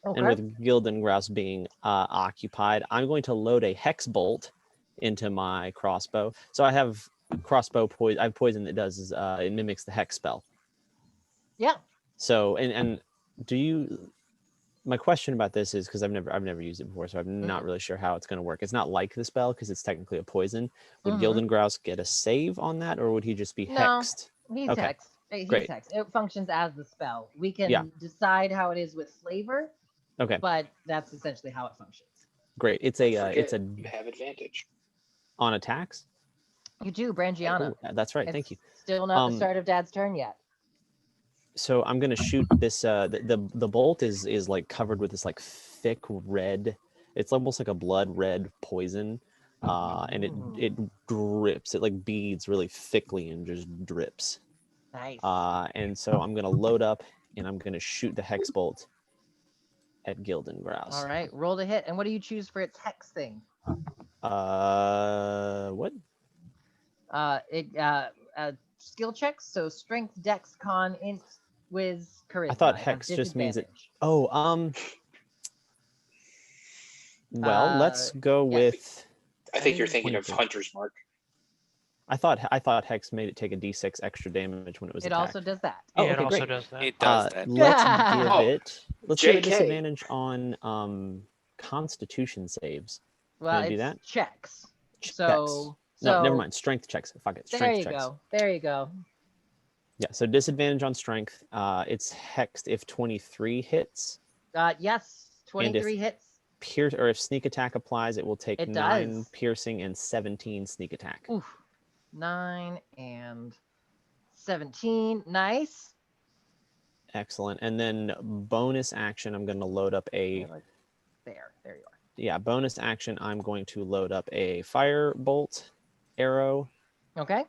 Okay. And with Gildan Grouse being occupied, I'm going to load a hex bolt into my crossbow. So I have crossbow poison. I have poison that does it mimics the hex spell. Yeah. So and do you? My question about this is because I've never used it before, so I'm not really sure how it's going to work. It's not like the spell because it's technically a poison. Would Gildan Grouse get a save on that, or would he just be hexed? No, he's Okay. hexed. He's Great. hexed. It functions as the spell. We can Yeah. decide how it is with flavor. Okay. But that's essentially how it functions. Great. It's a You have advantage. on attacks. You do, Brangiana. Oh, that's right. Thank you. It's still not the Um, start of Dad's turn yet. So I'm gonna shoot this. The bolt is like covered with this like thick red. It's almost like a blood red poison, and it drips. It like beads really thickly and just drips. Nice. And so I'm gonna load up and I'm gonna shoot the hex bolt at Gildengrouse. All right, roll to hit. And what do you choose for its hex thing? What? Skill checks. So strength, dex, con, int, whiz, charisma. I thought It has hex just means it. disadvantage. Oh, well, let's go yeah. with. I think you're thinking of 22. Hunter's Mark. I thought hex made it take a d6 extra damage when it was It attacked. also does that. Oh, Yeah, it okay, also great. does that. It does that. Let's give Oh, it. Let's give it JK. disadvantage on Constitution saves. Well, I do it's that? checks. Checks. So No, never mind. Strength checks. Fuck it. There Strength you checks. go. There you go. Yeah. So disadvantage on strength. It's hexed if 23 hits. Yes, And if 23 hits. Pierce or if sneak attack applies, it will take It 9 does. piercing and 17 sneak attack. Oof. 9 and 17. Nice. Excellent. And then bonus action, I'm going to load up a. There you are. Yeah, bonus action. I'm going to load up a firebolt arrow. Okay.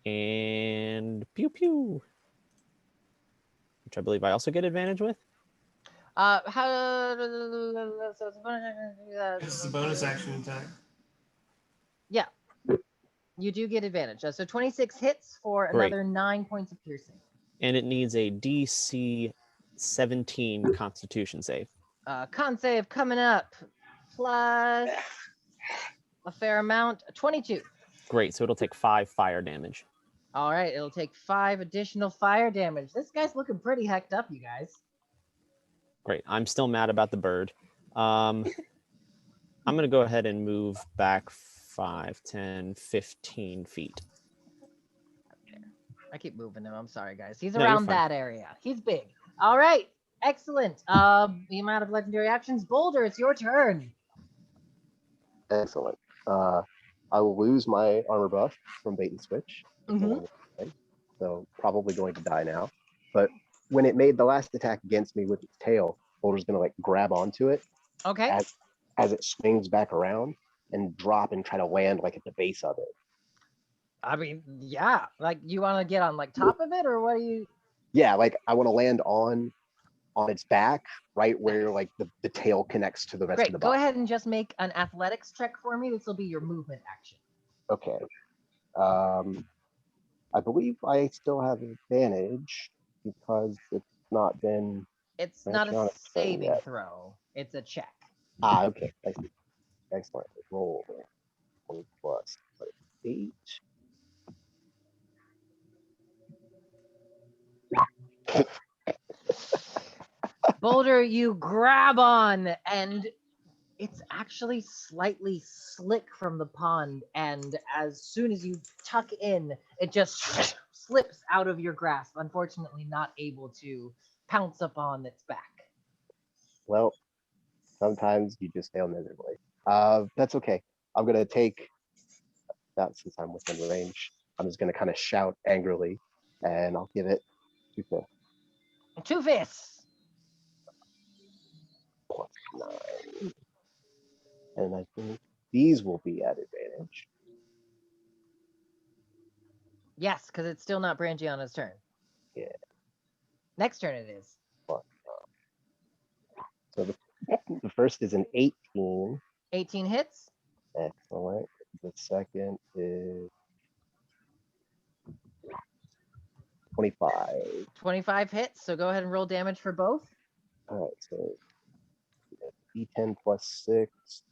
And pew pew, which I believe I also get advantage with. How? It's the bonus action attack. Yeah, you do get advantage. So 26 hits for Great. another 9 points of piercing. And it needs a DC 17 Constitution save. Con save coming up, plus a fair amount, 22. Great. So it'll take 5 fire damage. All right, it'll take 5 additional fire damage. This guy's looking pretty hecked up, you guys. Great. I'm still mad about the bird. I'm going to go ahead and move back 5, 10, 15 feet. I keep moving him. I'm sorry, guys. He's No, you're around fine. that area. He's big. All right, excellent. The amount of legendary actions. Boulder, it's your turn. Excellent. I will lose my armor buff from bait and switch. Mhm. So probably going to die now. But when it made the last attack against me with its tail, Boulder's gonna like grab onto it Okay. as it swings back around and drop and try to land like at the base of it. I mean, yeah. Like, you want to get on like top of it, or what do you? Yeah, like I want to land on its back, right where like the tail connects to the rest of Great. the Go body. ahead and just make an athletics check for me. This will be your movement action. Okay. I believe I still have advantage because it's not been. It's not Actually, on a its turn saving yet. throw. It's a check. Okay. I see. Excellent. Roll 20 plus 8. Boulder, you grab on, and it's actually slightly slick from the pond. And as soon as you tuck in, it just slips out of your grasp. Unfortunately, not able to pounce upon its back. Well, sometimes you just fail miserably. That's okay. I'm gonna take that since I'm within range. I'm just gonna kind of shout angrily, and I'll give it 2 fists 2 fists. plus 9, and I think these will be at advantage. Yes, because it's still not Brangiana's turn. Yeah. Next turn it is. So the first is an 18. 18 hits. Excellent. The second is 25. 25 hits. So go ahead and roll damage for both. All right, so D10 plus 6.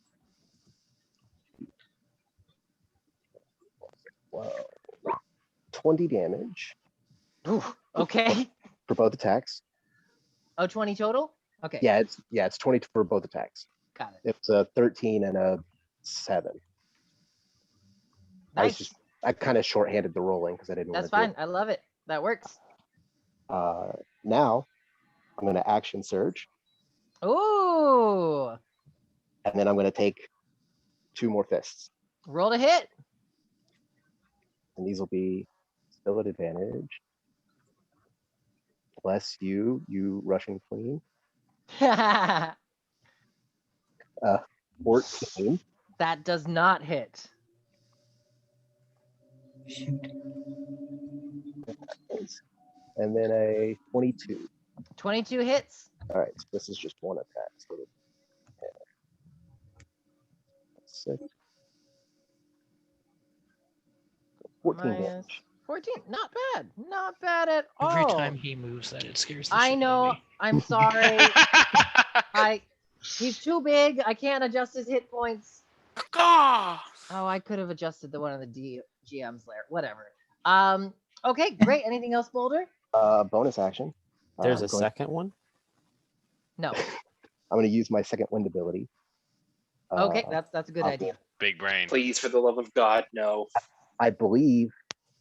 12. 20 damage Ooh, okay. for both attacks. Oh, 20 total? Okay. Yeah, it's 20 for both attacks. Got it. It's a 13 and a 7. Nice. I kind of shorthanded the rolling because I didn't want That's to. fine. I love it. That works. Now I'm going to action surge, Ooh. and then I'm going to take 2 more fists. Roll to hit. and these will be still at advantage. Bless you, you Russian queen. 14. That does not hit. Shoot. And then a 22. 22 hits. All right, so this is just one attack. So 6. 14 Minus damage. 14. Not bad. Not bad at all. Every time he moves that, it scares the I shit out know. of me. I'm sorry. He's too big. I can't adjust his hit points. Ah! Oh, I could have adjusted the one on the GM's layer. Whatever. Okay, great. Anything else, Boulder? Bonus action. There's I'm a going- second one. No. I'm going to use my second wind ability. Okay, that's a good idea. Big brain. Please, for the love of God, no. I believe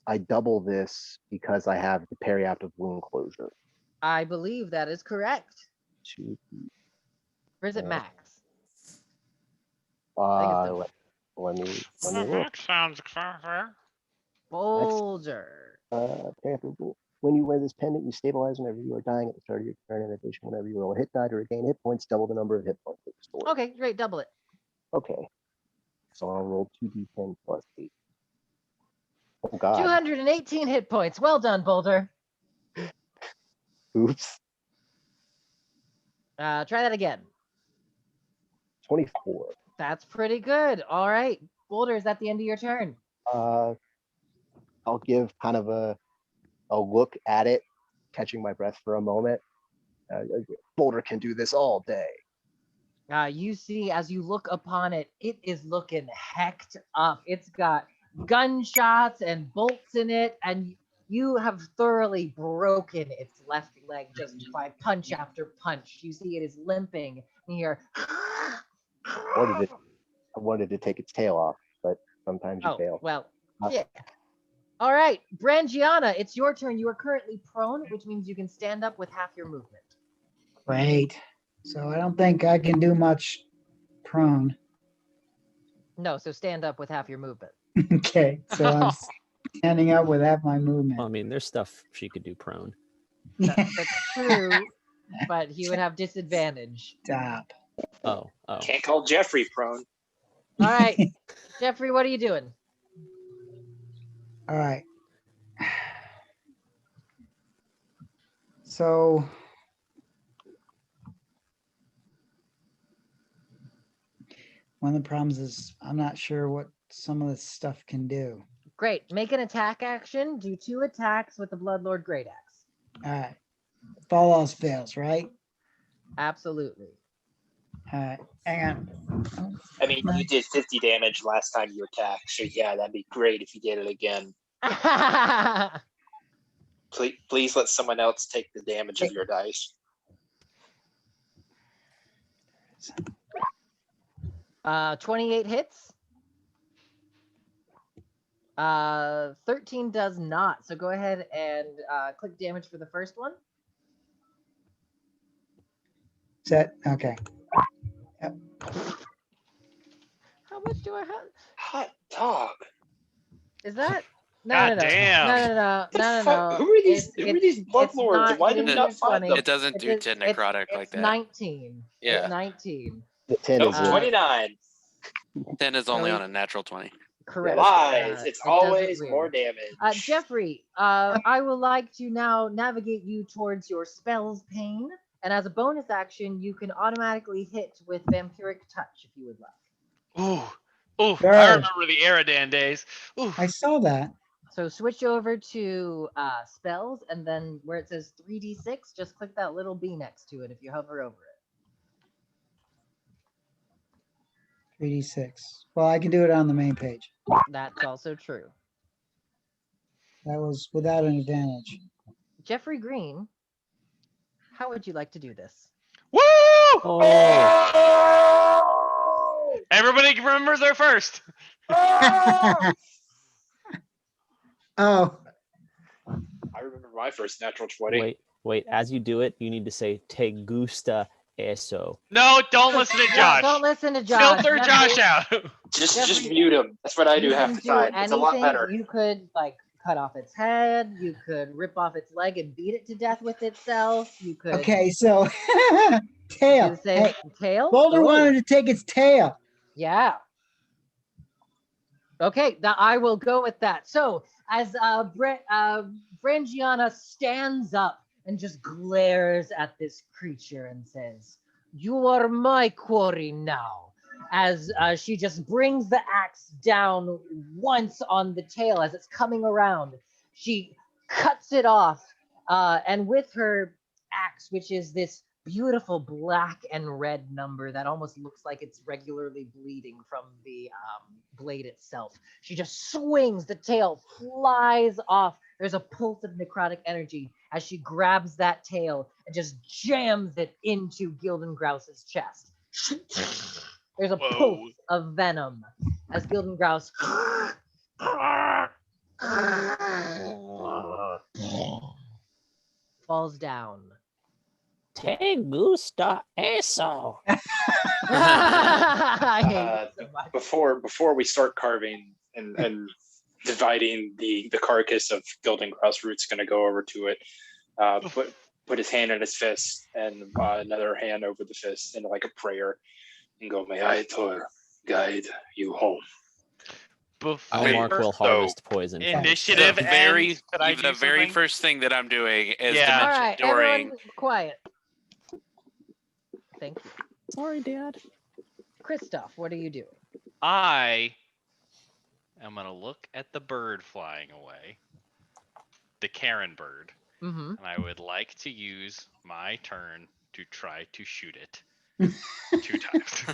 I double this because I have the periaptive wound closure. I believe that is correct. 2. Or is it Yeah. max? Let me look. Sounds fair. Boulder. Periaptive wound. When you wear this pendant, you stabilize whenever you are dying at the start of your turn. In addition, whenever you roll a hit die to regain hit points, double the number of hit points that restored. Okay, great. Double it. Okay. So I'll roll 2d10 plus 8. Oh God. 218 hit points. Well done, Boulder. Oops. Try that again. 24. That's pretty good. All right. Boulder, is that the end of your turn? I'll give kind of a look at it, catching my breath for a moment. Boulder can do this all day. You see, as you look upon it, it is looking hecked up. It's got gunshots and bolts in it, and you have thoroughly broken its left leg just by punch after punch. You see it is limping, and you're... I wanted to take its tail off, but sometimes you fail. Well, Uh, yeah. All right, Brangiana, it's your turn. You are currently prone, which means you can stand up with half your movement. Great. So I don't think I can do much prone. No, so stand up with half your movement. Okay, so I'm standing up with half my Well, I movement. mean, there's stuff she could do prone. That's true, but he would have disadvantage. Stop. Oh. Can't call Jeffrey prone. All right, Jeffrey, what are you doing? All right. So one of the problems is I'm not sure what some of this stuff can do. Great. Make an attack action. Do 2 attacks with the Bloodlord Great Axe. All right. If all else fails, right? Absolutely. All right. Hang on. I mean, you did 50 damage last time you attacked, so yeah, that'd be great if you did it again. Please let someone else take the damage of your dice. 28 hits. 13 does not. So go ahead and click damage for the first one. Set. Okay. How much do I have? Hot dog. Is that? No, God no, no, damn. no. Who are these It's bloodlords? not- Why it did we is not find 20. them? It doesn't do 10 necrotic like it's that. 19. Yeah. It's 19. The 10 Nope, is 29. 10 is only Really? on a natural 20. Correct. Lies. It's it does it always weird. more damage. Jeffrey, I would like to now navigate you towards your spell's pane, and as a bonus action, you can automatically hit with Vampiric Touch if you would like. Ooh, Sure. I remember the Aradan days. Ooh. I saw that. So switch over to spells, and then where it says 3d6, just click that little B next to it if you hover over it. 3d6. Well, I can do it on the main page. That's also true. That was without an advantage. Jeffrey Green, how would you like to do this? Woo! Oh. Everybody remembers their first. Oh, I remember my first natural 20. Wait. As you do it, you need to say "Te gusta Eso. No, don't listen to Yeah, Josh. don't listen to Josh. Filter Jeffrey, Josh out. Just Jeffrey, mute him. That's what I do you half can the do time. It's a lot anything. better. You could like cut off its head. You could rip off its leg and beat it to death with itself. You could. Okay, so You tail. could say Hey, tail. Boulder Ooh, wanted to take its tail. yeah. Okay, now I will go with that. So as Brangiana stands up and just glares at this creature and says, "You are my quarry now." As she just brings the axe down once on the tail as it's coming around, she cuts it off, and with her axe, which is this beautiful black and red number that almost looks like it's regularly bleeding from the blade itself. She just swings, the tail flies off. There's a pulse of necrotic energy as she grabs that tail and just jams it into Gildan Grouse's chest. There's a pulse of venom as Gildan Grouse falls down. Te gusta eso. I hate it so much. Before we start carving and dividing the carcass of Gilding Grouse, Root's going to go over to it, put his hand in his fist and another hand over the fist in like a prayer, and go, "May I, Thor, guide you home." Mark will harvest poison. Initiative The very, ends. Could I the do very something? first thing that I'm doing is Yeah. to All mention right, during. everyone, quiet. Thank you. Sorry, Dad. Christoph, what are you doing? I am gonna look at the bird flying away, the Karen bird, Mm-hmm. and I would like to use my turn to try to shoot it 2 times.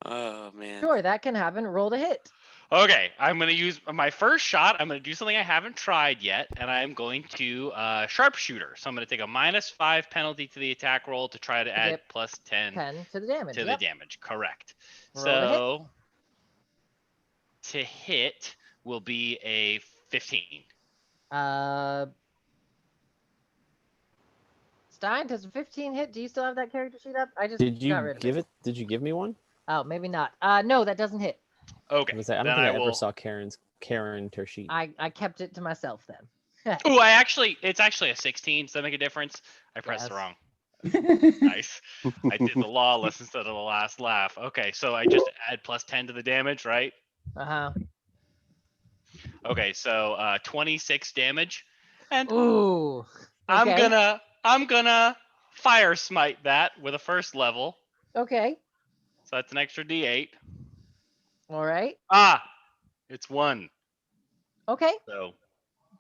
Oh man. Sure, that can happen. Roll to hit. Okay, I'm gonna use my first shot. I'm gonna do something I haven't tried yet, and I'm going to sharpshooter. So I'm gonna take a -5 penalty to the attack roll to try to add Yep. plus 10 10 to the damage. to Yep. the damage. Correct. Roll to hit. So to hit will be a 15. Stein, does a 15 hit? Do you still have that character sheet up? I just Did got you rid of give it? Did you give me one? Oh, maybe not. No, that doesn't hit. Okay. I don't then think I will... ever saw Karen her sheet. I kept it to myself then. Oh, it's actually a 16. Does that make a difference? I pressed the wrong. Nice. I did the lawless instead of the last laugh. Okay, so I just add plus 10 to the damage, right? Uh-huh. Okay, so 26 damage. And ooh. Okay. I'm gonna fire smite that with a first level. Okay. So that's an extra D8. All right. Ah, it's 1. Okay. So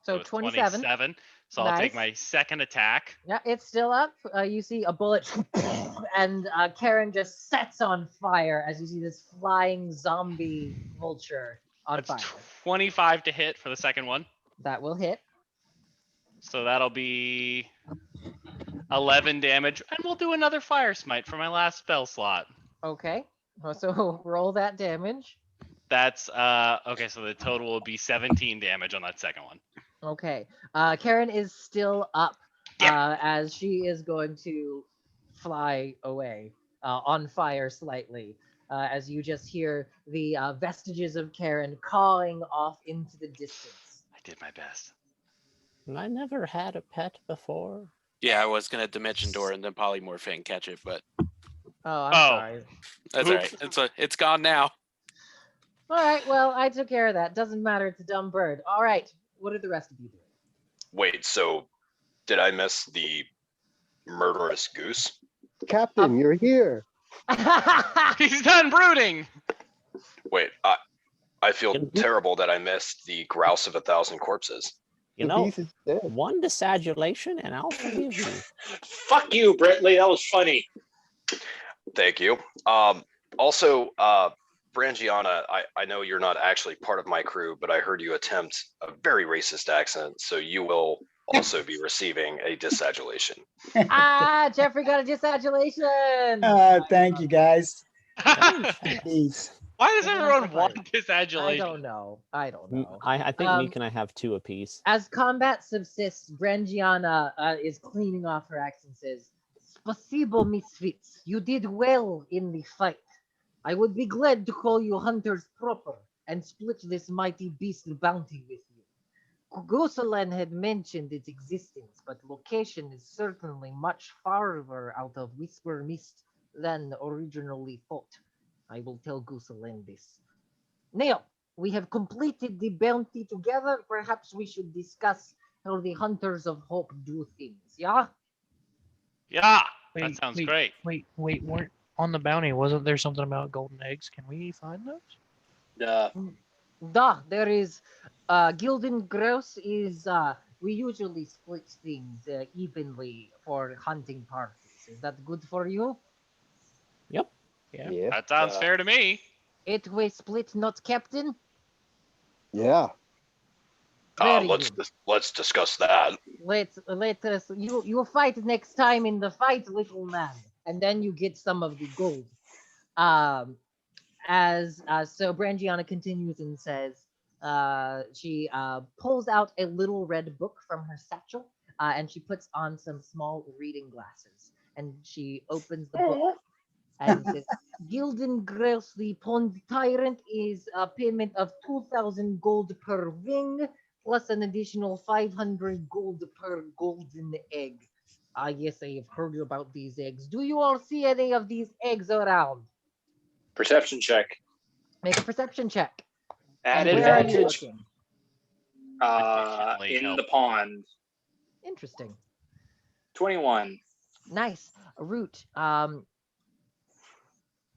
it's 27. 27. So I'll take Nice. my second attack. Yeah, it's still up. You see a bullet, and Karen just sets on fire as you see this flying zombie vulture on That's fire. 25 to hit for the second one. That will hit. So that'll be 11 damage. And we'll do another fire smite for my last spell slot. Okay. So roll that damage. That's okay, so the total will be 17 damage on that second one. Okay. Karen is still up as she is going to fly away, on fire slightly, as you just hear the vestiges of Karen cawing off into the distance. I did my best. I never had a pet before. Yeah, I was gonna dimension door and then polymorph it and catch it, but Oh, I'm sorry. that's all right. It's gone now. All right, well, I took care of that. Doesn't matter. It's a dumb bird. All right. What are the rest of you doing? Wait, so did I miss the murderous goose? Captain, you're here. He's done brooding. Wait, I feel terrible that I missed the grouse of 1,000 corpses. You know, one disagulation and I'll forgive you. Fuck you, Brentley. That was funny. Thank you. Also, Brangiana, I know you're not actually part of my crew, but I heard you attempt a very racist accent, so you will also be receiving a disagulation. Jeffrey got a disagulation. Thank you, guys. Peace. Why does everyone want disagulation? I don't know. I think Meek and I have 2 apiece. As combat subsists, Brangiana is cleaning off her axe and says, Spasibo, misfits. You did well in the fight. I would be glad to call you hunters proper and split this mighty beast bounty with you. Kugosalan had mentioned its existence, but location is certainly much farther out of Whisper Mist than originally thought. I will tell Gosalan this. Now, we have completed the bounty together. Perhaps we should discuss how the Hunters of Hope do things, yeah? Yeah, that Wait, sounds wait, great. wait. Weren't on the bounty? Wasn't there something about golden eggs? Can we find those? There is Gilden Gross is we usually split things evenly for hunting parties. Is that good for you? Yep. Yeah. That sounds fair to me. It way split, not captain. Yeah. Very Let's discuss that. let us you fight next time in the fight, little man, and then you get some of the gold. Um, as so Brangiana continues and says, she pulls out a little red book from her satchel, and she puts on some small reading glasses, and she opens the book and says, Gilden Grails, the Pond Tyrant, is a payment of 2,000 gold per wing, plus an additional 500 gold per golden egg. Yes, I have heard about these eggs. Do you all see any of these eggs around? Perception check. Make a perception check. At And where are you advantage. looking? Additionally In help. the pond. Interesting. 21. Nice. Root,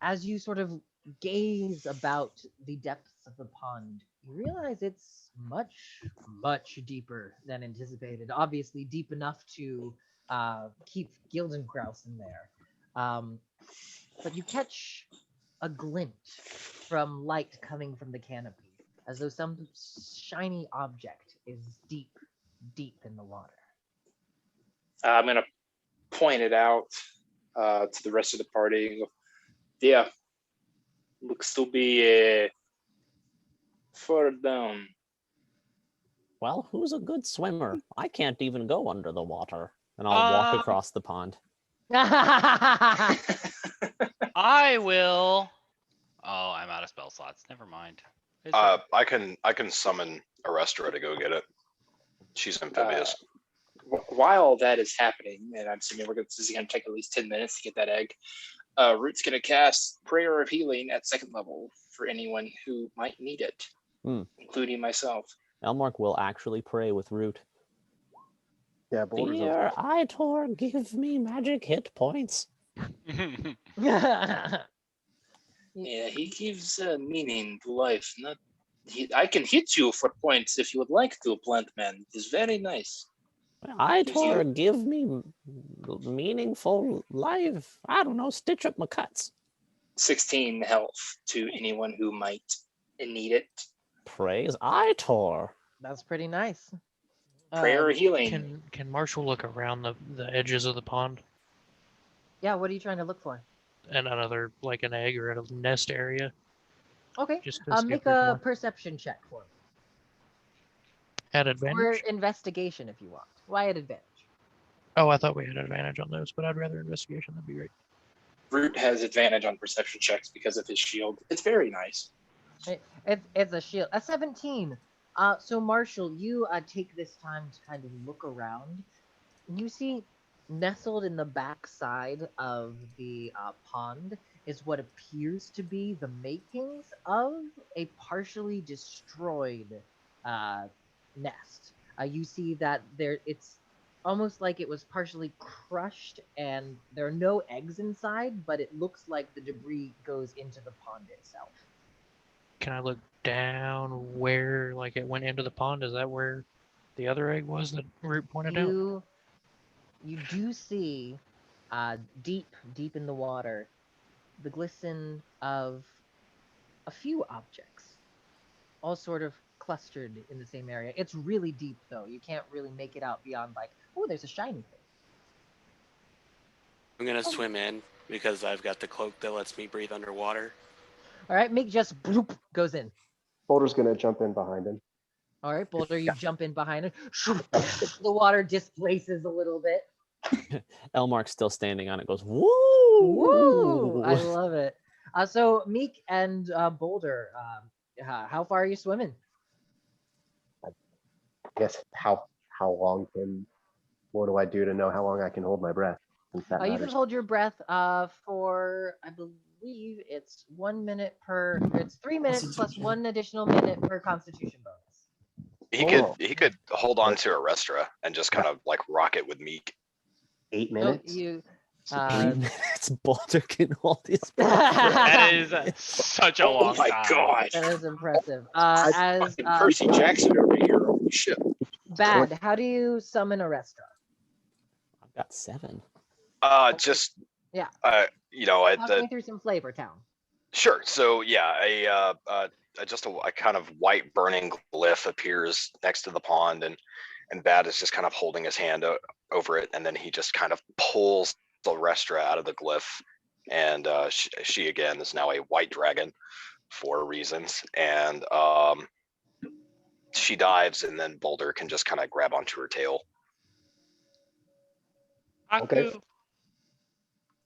as you sort of gaze about the depths of the pond, you realize it's much, much deeper than anticipated. Obviously, deep enough to keep Gildenkraus in there. But you catch a glint from light coming from the canopy, as though some shiny object is deep, deep in the water. I'm going to point it out to the rest of the party and go, yeah, looks to be far down. Well, who's a good swimmer? I can't even go under the water. And I'll walk across the pond. I will. Oh, I'm out of spell slots. Never mind. I can summon Arestra to go get it. She's amphibious. While that is happening, and I'm assuming this is going to take at least 10 minutes to get that egg, Root's going to cast Prayer of Healing at 2nd level for anyone who might need it, including myself. Elmark will actually pray with Root. Yeah, Dear Itor, give me magic hit points. Yeah, he gives meaning to life. I can hit you for points if you would like to, Plant Man. It is very nice. Itor, give me meaningful life. I don't know, stitch up my cuts. 16 health to anyone who might need it. Praise Itor. That's pretty nice. Prayer healing. Can Marshall look around the edges of the pond Yeah, what are you trying to look for? and another like an egg or a nest area? Okay. Just to see if Make there's a more. perception check for me. At Or advantage? investigation if you want. Why at advantage? Oh, I thought we had advantage on those, but I'd rather investigation. That'd be great. Root has advantage on perception checks because of his shield. It's very nice. It's a shield. A 17. So Marshall, you take this time to kind of look around. You see, nestled in the backside of the pond is what appears to be the makings of a partially destroyed nest. You see that it's almost like it was partially crushed, and there are no eggs inside, but it looks like the debris goes into the pond itself. Can I look down where like it went into the pond? Is that where the other egg was that Root pointed out? You do see deep in the water the glisten of a few objects, all sort of clustered in the same area. It's really deep though. You can't really make it out beyond like, oh, there's a shiny thing. I'm gonna swim in because I've got the cloak that lets me breathe underwater. All right, Mick just bloop goes in. Boulder's gonna jump in behind him. All right, Boulder, you jump in behind him. The water displaces a little bit. Elmark's still standing on it. Goes woo. Woo! I love it. So Meek and Boulder, how far are you swimming? I guess how long can what do I do to know how long I can hold my breath? Since that You can matters. hold your breath for, I believe it's 1 minute per. It's 3 minutes plus Constitution. 1 additional minute per Constitution bonus. He could hold on to a Restra and just kind of like rock it with Meek. 8 So minutes. you. 3 minutes. Boulder can hold his breath. That is such a long Oh my time. god. That is impressive. Fucking Percy Jackson over here. Holy shit. Bad. How do you summon a restaurant? I've got 7. Just Yeah. you know, Talk me through some Flavor Town. Sure. So yeah, just a kind of white burning glyph appears next to the pond, and Bad is just kind of holding his hand over it, and then he just kind of pulls the Restra out of the glyph, and she again is now a white dragon for reasons, and she dives, and then Boulder can just kind of grab onto her tail. Okay. Aku.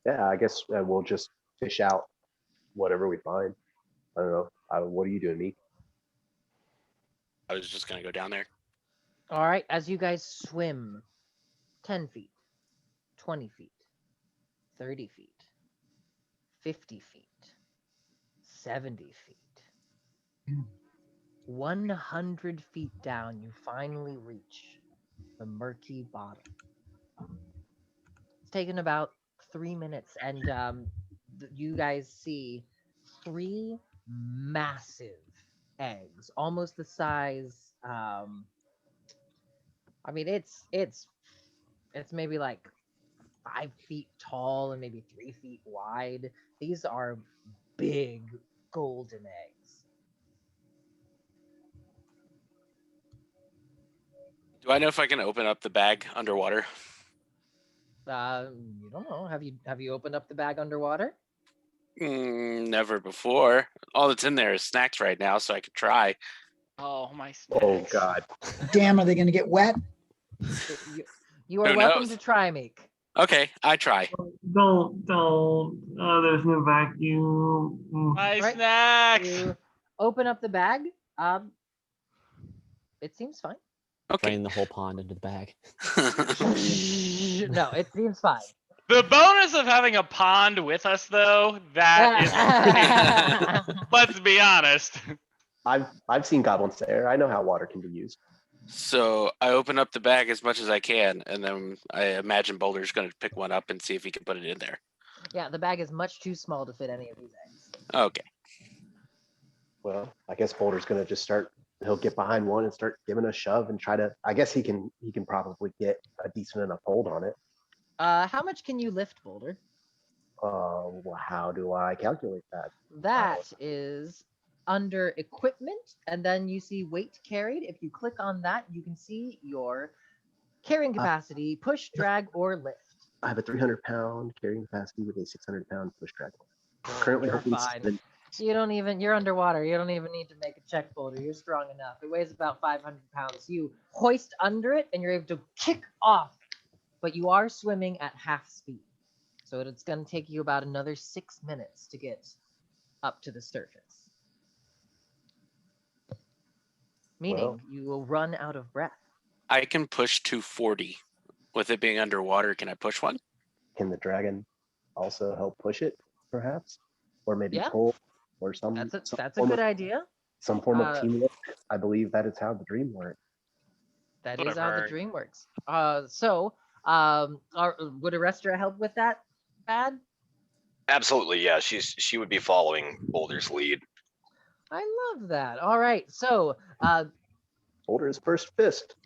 Yeah, I guess we'll just fish out whatever we find. I don't know. What are you doing, Meek? I was just gonna go down there. All right. As you guys swim 10 feet, 20 feet, 30 feet, 50 feet, 70 feet, 100 feet down, you finally reach the murky bottom. It's taken about 3 minutes, and you guys see 3 massive eggs, almost the size. I mean, it's maybe like 5 feet tall and maybe 3 feet wide. These are big golden eggs. Do I know if I can open up the bag underwater? You don't know. Have you opened up the bag underwater? Never before. All that's in there is snacks right now, so I could try. Oh my snacks. Oh God. Damn, are they going to get wet? You are Who welcome knows? to try, Meek. Okay, I try. Don't. Oh, there's no vacuum. My Right. snacks. You open up the bag. It seems fine. Okay. Drain the whole pond into the bag. No, it seems fine. The bonus of having a pond with us, though, that is. Let's be honest. I've seen goblins there. I know how water can be used. So I open up the bag as much as I can, and then I imagine Boulder's going to pick one up and see if he can put it in there. Yeah, the bag is much too small to fit any of these eggs. Okay. Well, I guess Boulder's gonna just start. He'll get behind one and start giving a shove and try to. I guess he can probably get a decent enough hold on it. How much can you lift, Boulder? Well, how do I calculate that? That is under equipment, and then you see weight carried. If you click on that, you can see your carrying capacity, push, drag, or lift. I have a 300-pound carrying capacity with a 600-pound push drag. Currently, You're hoping fine. You're underwater. You don't even need to make a check, Boulder. You're strong enough. It weighs about 500 pounds. You hoist under it, and you're able to kick off, but you are swimming at half speed. So it's going to take you about another 6 minutes to get up to the surface. Meaning you will run out of breath. I can push 240. With it being underwater, can I push one? Can the dragon also help push it, perhaps, or maybe Yeah. pull, or some? That's a form good of, idea. Some form of teamwork. I believe that is how the dream works. That That's is what I've how the heard. dream works. Would Arrestra help with that, Bad? Absolutely, yeah. She would be following Boulder's lead. I love that. All right, so Boulder's first fist.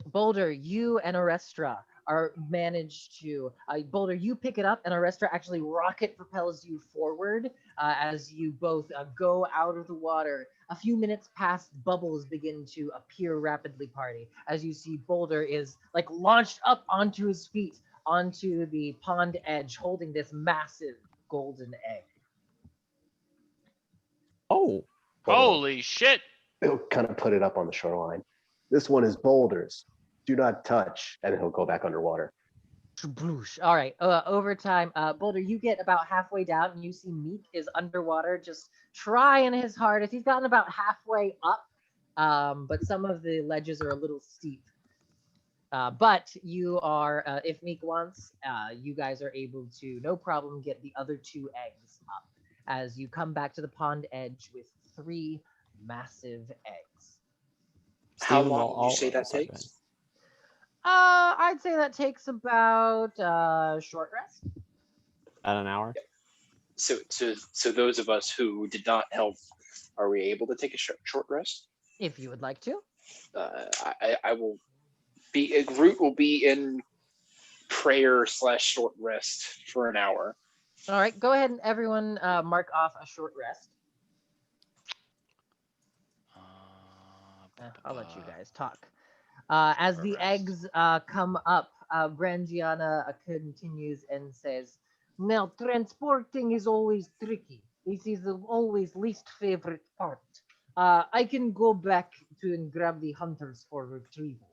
Boulder, you and Arrestra are managed to. Boulder, you pick it up, and Arrestra actually rocket propels you forward as you both go out of the water. A few minutes pass, bubbles begin to appear rapidly, party, as you see Boulder is like launched up onto his feet, onto the pond edge, holding this massive golden egg. Oh. Holy shit. He'll kind of put it up on the shoreline. This one is Boulder's. Do not touch, and he'll go back underwater. Sploosh. All right. Over time, Boulder, you get about halfway down, and you see Meek is underwater, just trying his hardest. He's gotten about halfway up, but some of the ledges are a little steep. But you are, if Meek wants, you guys are able to, no problem, get the other 2 eggs up as you come back to the pond edge with 3 massive eggs. How Steven, long will would you say all- that sorry, go takes? I'd say that takes about short rest. At an hour? So those of us who did not help, are we able to take a short rest? If you would like to. I will be. Groot will be in prayer / short rest for an hour. All right, go ahead and everyone mark off a short rest. I'll let you guys talk. As the eggs come up, Brangiana continues and says, "Now, transporting is always tricky. This is the always least favorite part. I can go back to and grab the hunters for retrieval.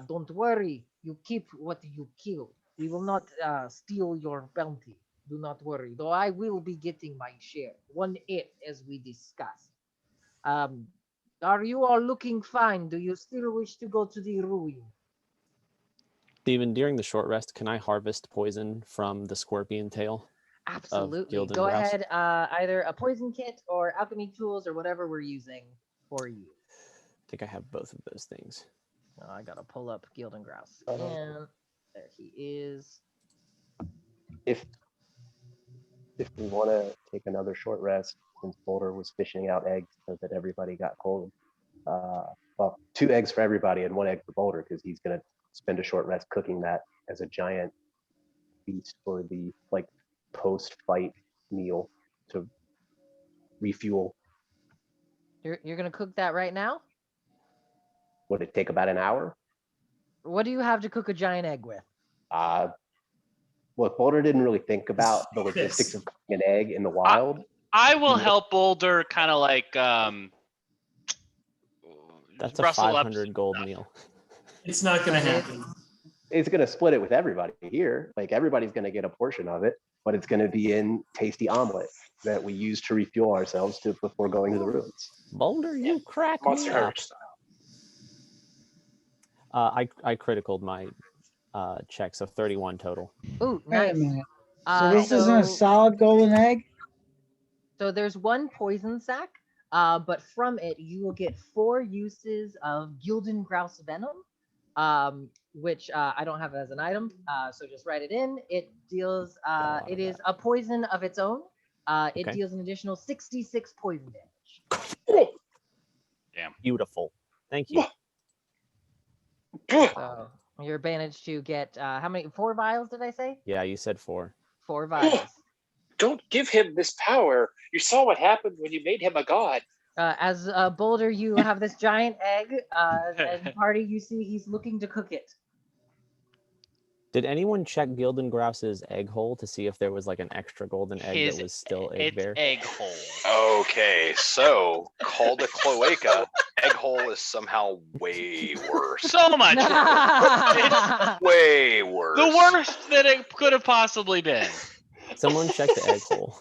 Don't worry, you keep what you kill. We will not steal your bounty. Do not worry, though I will be getting my share. 1/8 as we discussed. Um, are you all looking fine? Do you still wish to go to the ruin?" Steven, during the short rest, can I harvest poison from the scorpion tail? Absolutely. Gildan Go Grouse? ahead, either a poison kit or alchemy tools or whatever we're using for you. I think I have both of those things. Oh, I gotta pull up Gildan Grouse. And there he is. If we want to take another short rest, since Boulder was fishing out eggs so that everybody got cold, well, 2 eggs for everybody and 1 egg for Boulder because he's gonna spend a short rest cooking that as a giant feast for the like post-fight meal to refuel. You're gonna cook that right now? Would it take about an hour? What do you have to cook a giant egg with? Well, Boulder didn't really think about the logistics of cooking an egg in the wild. I will help Boulder kind of like That's a rustle up 500 gold meal. It's not going to happen. It's going to split it with everybody here. Like everybody's going to get a portion of it, but it's going to be in tasty omelet that we use to refuel ourselves before going to the ruins. Boulder, you crack Monster me up. Hunter style. I criticaled my check, so 31 total. Ooh, Wait a nice. minute. So this isn't a So solid golden egg? there's 1 poison sac, but from it you will get 4 uses of Gildan Grouse venom, which I don't have as an item, so just write it in. It deals, it is a poison of its own. It Okay. deals an additional 66 poison damage. Damn. Beautiful. Thank you. So you're managed to get how many? 4 vials? Did I say? Yeah, you said 4. 4 vials. Don't give him this power. You saw what happened when you made him a god. As Boulder, you have this giant egg, and Party, you see he's looking to cook it. Did anyone check Gildan Grouse's egg hole to see if there was like an extra golden egg that was still egg It's there? egg hole. Okay, so called a cloaca, egg hole is somehow way worse. So much worse. It's Way worse. the worst that it could have possibly been. Someone check the egg hole.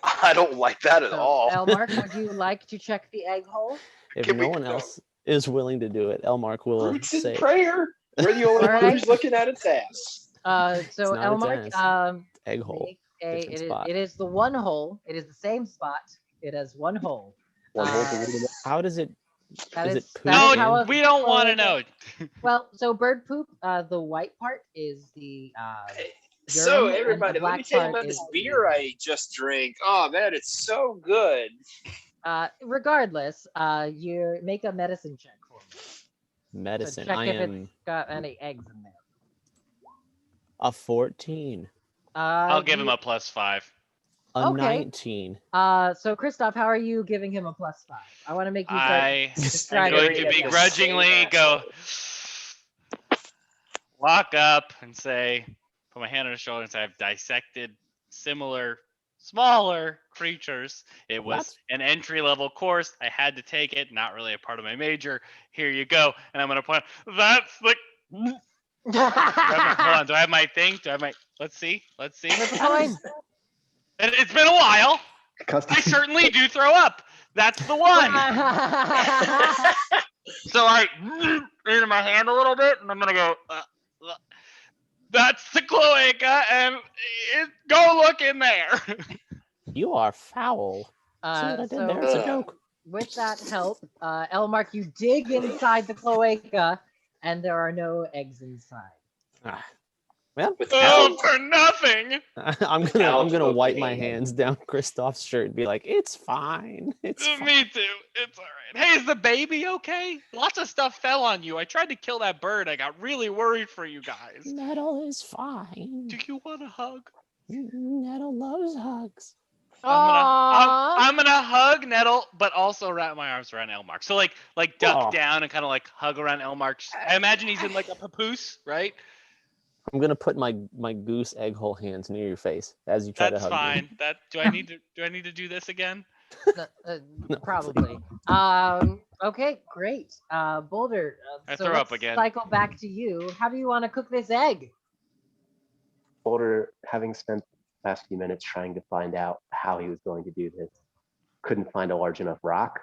I don't like that at So, all. Elmark, would you like to check the egg hole? If Can no we- one else is willing to do it, Elmark will Roots in say prayer. We're the only Alright. one who's looking at its ass. So It's not its Elmark, ass. egg hole. make a, different it is, spot. it is the 1 hole. It is the same spot. It has 1 hole. One hole for everybody. How does it? That Is is it poop that is in? how a We don't want to cloaca- know. Well, so bird poop, the white part is the So urine, and the everybody, let me black tell you part about this is beer I just drank. Oh man, it's so good. regardless, you make a medicine check for me. Medicine. check I if am it's got any eggs in there. a 14. I'll give him you- a +5. A Okay. 19. So Christoph, how are you giving him a +5? I want to make you start I'm describing going it. to at the begrudgingly same go walk up and say, put my hand on his shoulder and say, I've dissected similar, smaller creatures. It was an entry-level course. I had to take it. Not really a part of my major. Here you go. And I'm going to point. That's the. Hold on. Do I have my thing? Do I have my? Let's see. Let's see. Flip a coin. It's been a while. I certainly do throw up. That's the one. So I into my hand a little bit, and I'm gonna go. That's the cloaca, and go look in there. You are foul. See what I did there? It's a joke. With that help, Elmark, you dig inside the cloaca, and there are no eggs inside. Well, Oh, for nothing. I'm gonna wipe my hands down Kristoff's shirt and be like, "It's fine. It's fine." Me too. It's all right. Hey, is the baby okay? Lots of stuff fell on you. I tried to kill that bird. I got really worried for you guys. Nettle is fine. Do you want a hug? Nettle loves hugs. I'm gonna hug Nettle, but also wrap my arms around Elmark. So like duck down and kind of like hug around Elmark. I imagine he's in like a papoose, right? I'm gonna put my goose egg hole hands near your face as you try to hug That's fine. me. Do I need to do this again? Probably. Okay, great. Boulder. I So throw up let's again. cycle back to you. How do you want to cook this egg? Boulder, having spent the past few minutes trying to find out how he was going to do this, couldn't find a large enough rock,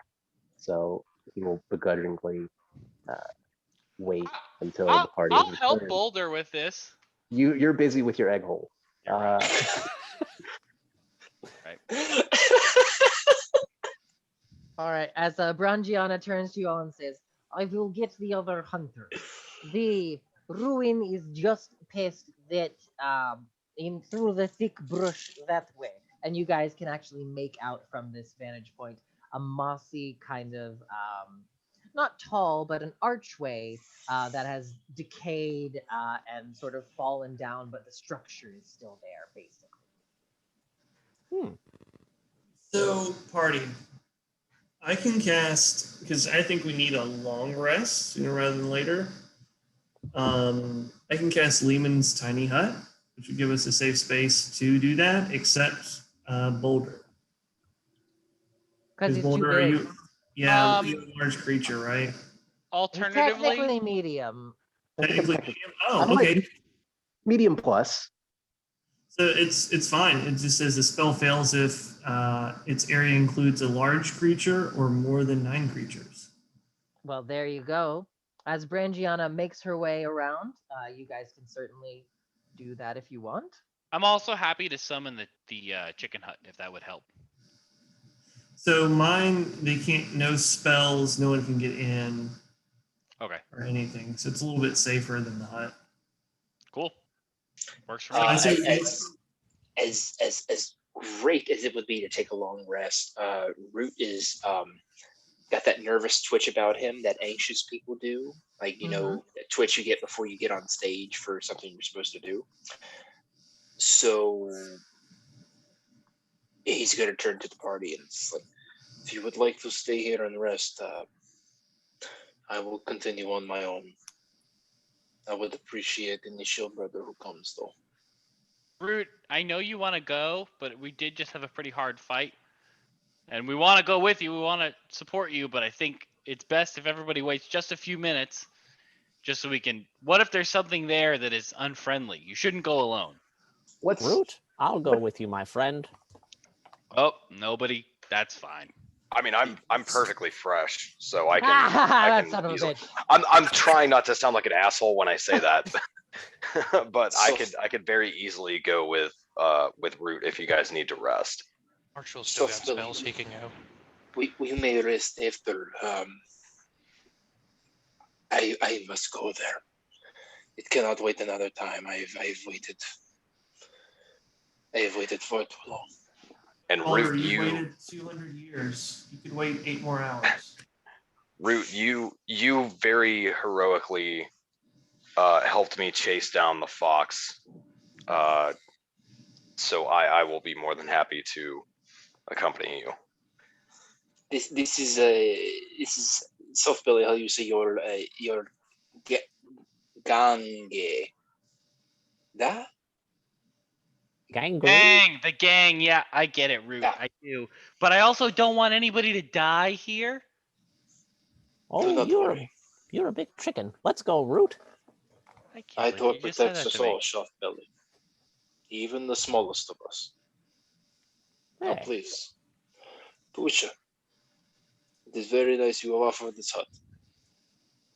so he will begrudgingly wait until the party I'll is help returned. Boulder with this. You're busy with your egg hole. All right. As Brangiana turns to you all and says, "I will get the other hunter. The ruin is just past that, in through the thick brush that way." And you guys can actually make out from this vantage point a mossy kind of, not tall, but an archway that has decayed and sort of fallen down, but the structure is still there, basically. So, party. I can cast, because I think we need a long rest sooner rather than later. I can cast Lehman's Tiny Hut, which would give us a safe space to do that, except Boulder. Because he's too Boulder, are big. you? Yeah, you're a large creature, right? Alternatively, Technically medium. Technically medium. Oh, okay. Medium plus. So it's fine. It just says the spell fails if its area includes a large creature or more than 9 creatures. Well, there you go. As Brangiana makes her way around, you guys can certainly do that if you want. I'm also happy to summon the chicken hut if that would help. So mine, they can't. No spells. No one can get in. Okay. Or anything. So it's a little bit safer than the hut. Cool. Works for me. As great as it would be to take a long rest, Root is got that nervous twitch about him that anxious people do. Like, that twitch you get before you get on stage for something you're supposed to do. So he's going to turn to the party and it's like, if you would like to stay here and rest, I will continue on my own. I would appreciate any shield brother who comes, though. Root, I know you want to go, but we did just have a pretty hard fight. And we want to go with you. We want to support you, but I think it's best if everybody waits just a few minutes just so we can... What if there's something there that is unfriendly? You shouldn't go alone. What's Root? I'll go with you, my friend. Oh, nobody. That's fine. I mean, I'm perfectly fresh, so I can. I can son of a easily, bitch. I'm trying not to sound like an asshole when I say that, but I could very easily go with Root if you guys need to rest. Marshall still got spells he can go. We may rest after. I must go there. It cannot wait another time. I've waited. I have waited for too long. And Boulder, Root, you waited 200 years. You could wait 8 more hours. Root, you very heroically helped me chase down the fox. So I will be more than happy to accompany you. This is soft belly. How you say your gange? Da? Gang. The gang. Yeah, I get it, Root. I do. But I also don't want anybody to die here. Oh, you're a big chicken. Let's go, Root. I can't I believe thought you just said protects that us to me. all, Soft Belly. Even the smallest of us. Now, Hey, please. Pusha, it is very nice you have offered this hut.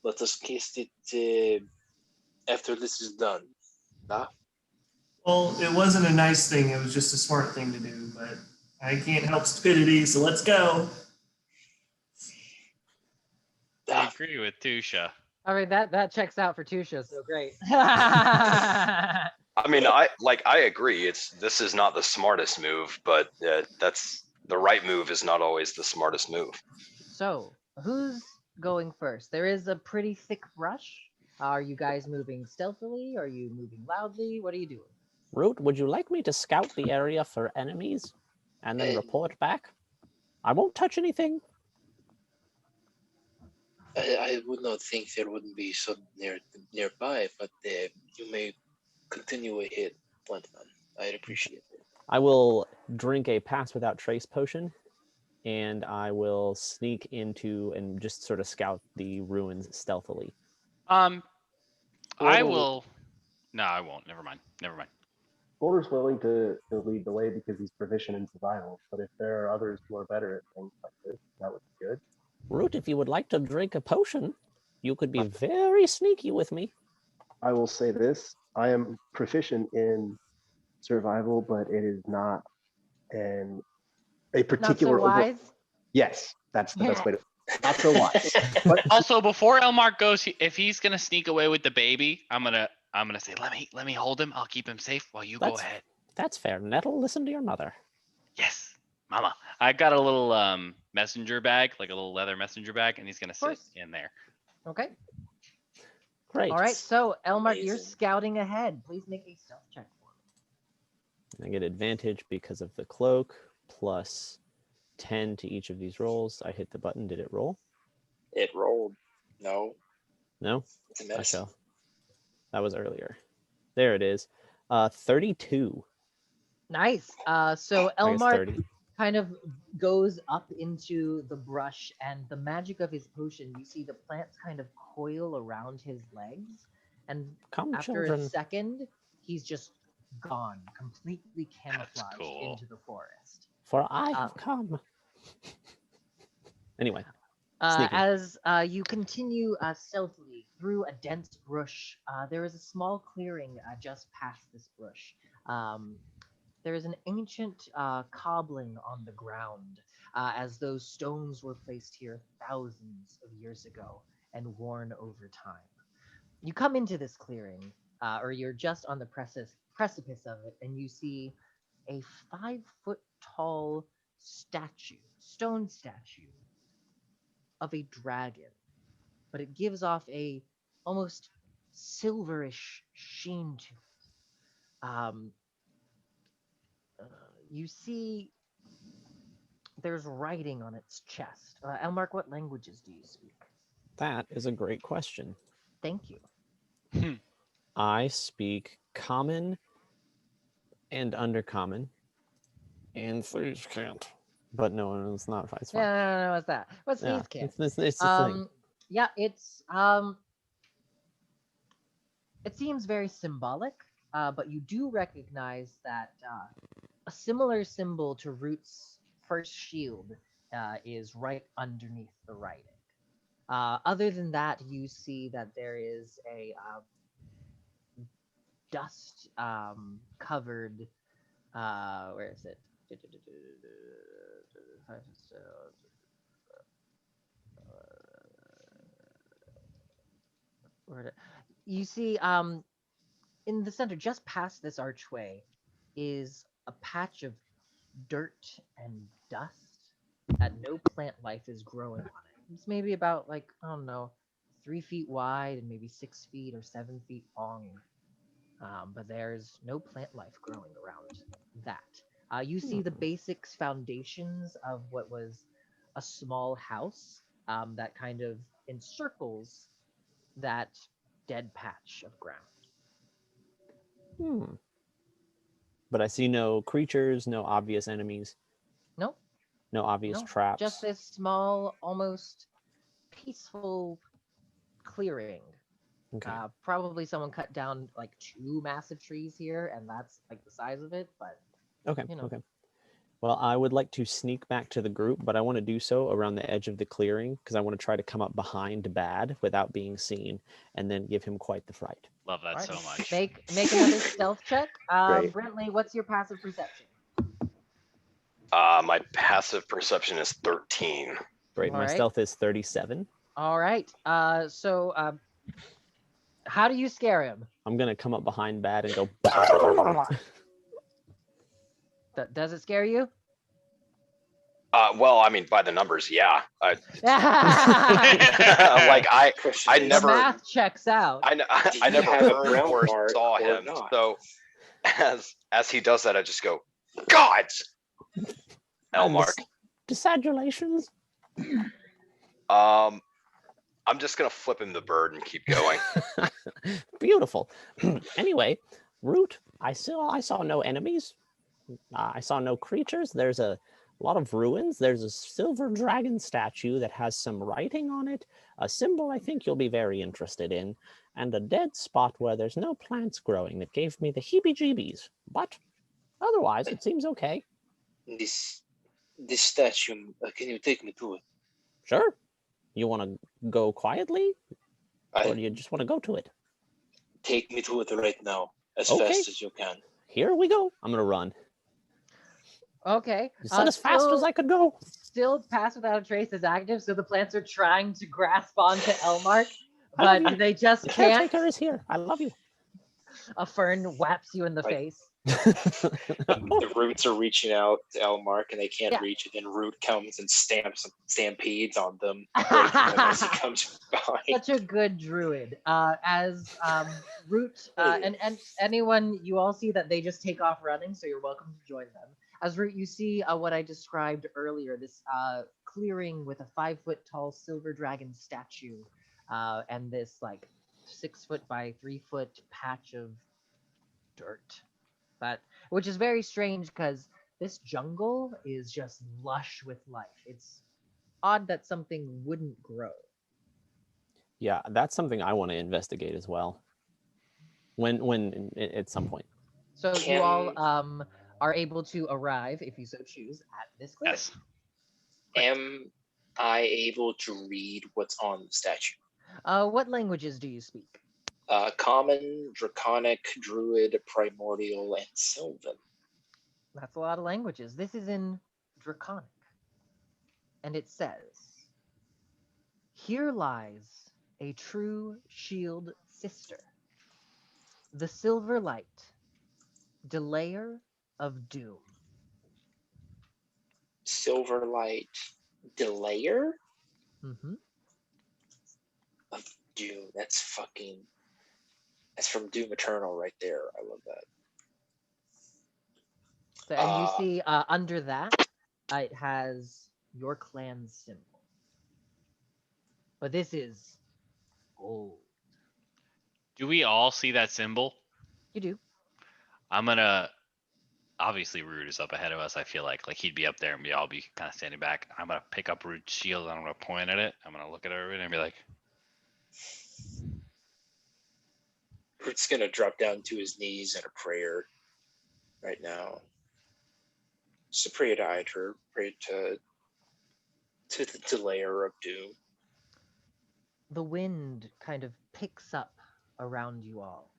Let us cast it after this is done. Nah? Well, it wasn't a nice thing. It was just a smart thing to do, but I can't help stupidity, so let's go. I agree with Tusha. I mean that checks out for Tusha, so great. I mean, I agree. This is not the smartest move, but that's the right move is not always the smartest move. So, who's going first? There is a pretty thick brush. Are you guys moving stealthily? Are you moving loudly? What are you doing? Root, would you like me to scout the area for enemies and then report back? I won't touch anything. I would not think there wouldn't be some nearby, but you may continue ahead, Plantman. I'd appreciate it. I will drink a pass without trace potion, and I will sneak into and just sort of scout the ruins stealthily. I will. No, I won't. Never mind. Never mind. Boulder's willing to lead the way because he's proficient in survival, but if there are others who are better at things like this, that would be good. Root, if you would like to drink a potion, you could be very sneaky with me. I will say this: I am proficient in survival, but it is not a Not so particular wise. Yes, that's the best way to. Not so wise. But Also, before Elmark goes, if he's gonna sneak away with the baby, I'm gonna say, let me hold him. I'll keep him safe while you go ahead. That's fair. Nettle, listen to your mother. Yes, Mama. I got a little messenger bag, like a little leather messenger bag, and he's gonna sit in there. Okay. Great. All right. So, Elmark, you're Amazing. scouting ahead. Please make a stealth check for me. I get advantage because of the cloak, plus 10 to each of these rolls. I hit the button. Did it roll? It rolled. No, No? it's a I medicine. shall. That was earlier. There it is. 32. Nice. So I guess Elmark 30. kind of goes up into the brush, and the magic of his potion, you see the plants kind of coil around his legs, and Come, after a children. second, he's just gone, completely camouflaged cool. into the forest. For I have come. Anyway. Sneaking. As you continue stealthily through a dense bush, there is a small clearing just past this bush. There is an ancient cobbling on the ground, as those stones were placed here thousands of years ago and worn over time. You come into this clearing, or you're just on the precipice of it, and you see a 5-foot tall stone statue of a dragon, but it gives off a almost silverish sheen to it. You see there's writing on its chest. Elmark, what languages do you speak? That is a great question. Thank you. I speak common and undercommon, and thieves can't. But no, it's not. It's fine. Yeah, no, what's that? What's Yeah, these kids? it's the thing. Yeah, it seems very symbolic, but you do recognize that a similar symbol to Root's first shield is right underneath the writing. Other than that, you see that there is a dust covered. Where is it? You see, in the center, just past this archway, is a patch of dirt and dust that no plant life is growing on it. It's maybe about like, I don't know, 3 feet wide and maybe 6 feet or 7 feet long. But there's no plant life growing around that. You see the basics foundations of what was a small house that kind of encircles that dead patch of ground. But I see no creatures, no obvious enemies. Nope. No obvious No, traps. just this small, almost peaceful clearing Okay. Probably someone cut down like 2 massive trees here, and that's like the size of it. But Okay. you know. Okay. Well, I would like to sneak back to the group, but I want to do so around the edge of the clearing because I want to try to come up behind Bad without being seen, and then give him quite the fright. Love that Alright, so much. Make another stealth check. Great. Brentley, what's your passive perception? My passive perception is 13. Great. My Alright. stealth is 37. All right. How do you scare him? I'm gonna come up behind Bad and go. Does it scare you? Well, I mean, by the numbers, yeah. The Like I never, math checks out. I you never have a heard brown or part saw or him. not? So as he does that, I just go, gods, Elmark. Disagulations. I'm just gonna flip him the bird and keep going. Beautiful. Anyway, Root, I saw no enemies. I saw no creatures. There's a lot of ruins. There's a silver dragon statue that has some writing on it, a symbol I think you'll be very interested in, and a dead spot where there's no plants growing that gave me the heebie-jeebies. But otherwise, it seems okay. This statue, can you take me to it? Sure. You want to go quietly, or I do you just want to go to it? take me to it right now, as Okay. fast as you can. Here we go. I'm gonna run. Okay. You said as fast as I could go. Still pass without a trace is active, so the plants are trying to grasp onto Elmark, but they just The can't. caretaker is here. I love you. A fern whaps you in the Like- face. The roots are reaching out to Elmark and they can't Yeah. reach it. Then Root comes and stampedes on them breaking them as he comes by. Such a good druid. As Root and anyone, you all see that they just take off running, so you're welcome to join them. As Root, you see what I described earlier, this clearing with a 5-foot tall silver dragon statue, and this like 6-foot by 3-foot patch of dirt. Which is very strange because this jungle is just lush with life. It's odd that something wouldn't grow. Yeah, that's something I want to investigate as well. When at some point. So you all are able to arrive, if you so choose, at this clearing. Yes. Am I able to read what's on the statue? What languages do you speak? Common, Draconic, Druid, Primordial, and Sylvan. That's a lot of languages. This is in Draconic. And it says, "Here lies a true shield sister, the silver light, delayer of doom." Silverlight, Delayer Mm-hmm. of Doom. That's from Doom Eternal right there. I love that. So, and you see under that, it has your clan's symbol. But this is gold. Do we all see that symbol? You do. I'm gonna. Obviously, Root is up ahead of us. I feel like he'd be up there and we all be kind of standing back. I'm gonna pick up Root's shield and I'm gonna point at it. I'm gonna look at everybody and be like, Root's gonna drop down to his knees in a prayer right now. Just a prayer to Idra, pray to the Delayer of Doom. The wind kind of picks up around you all.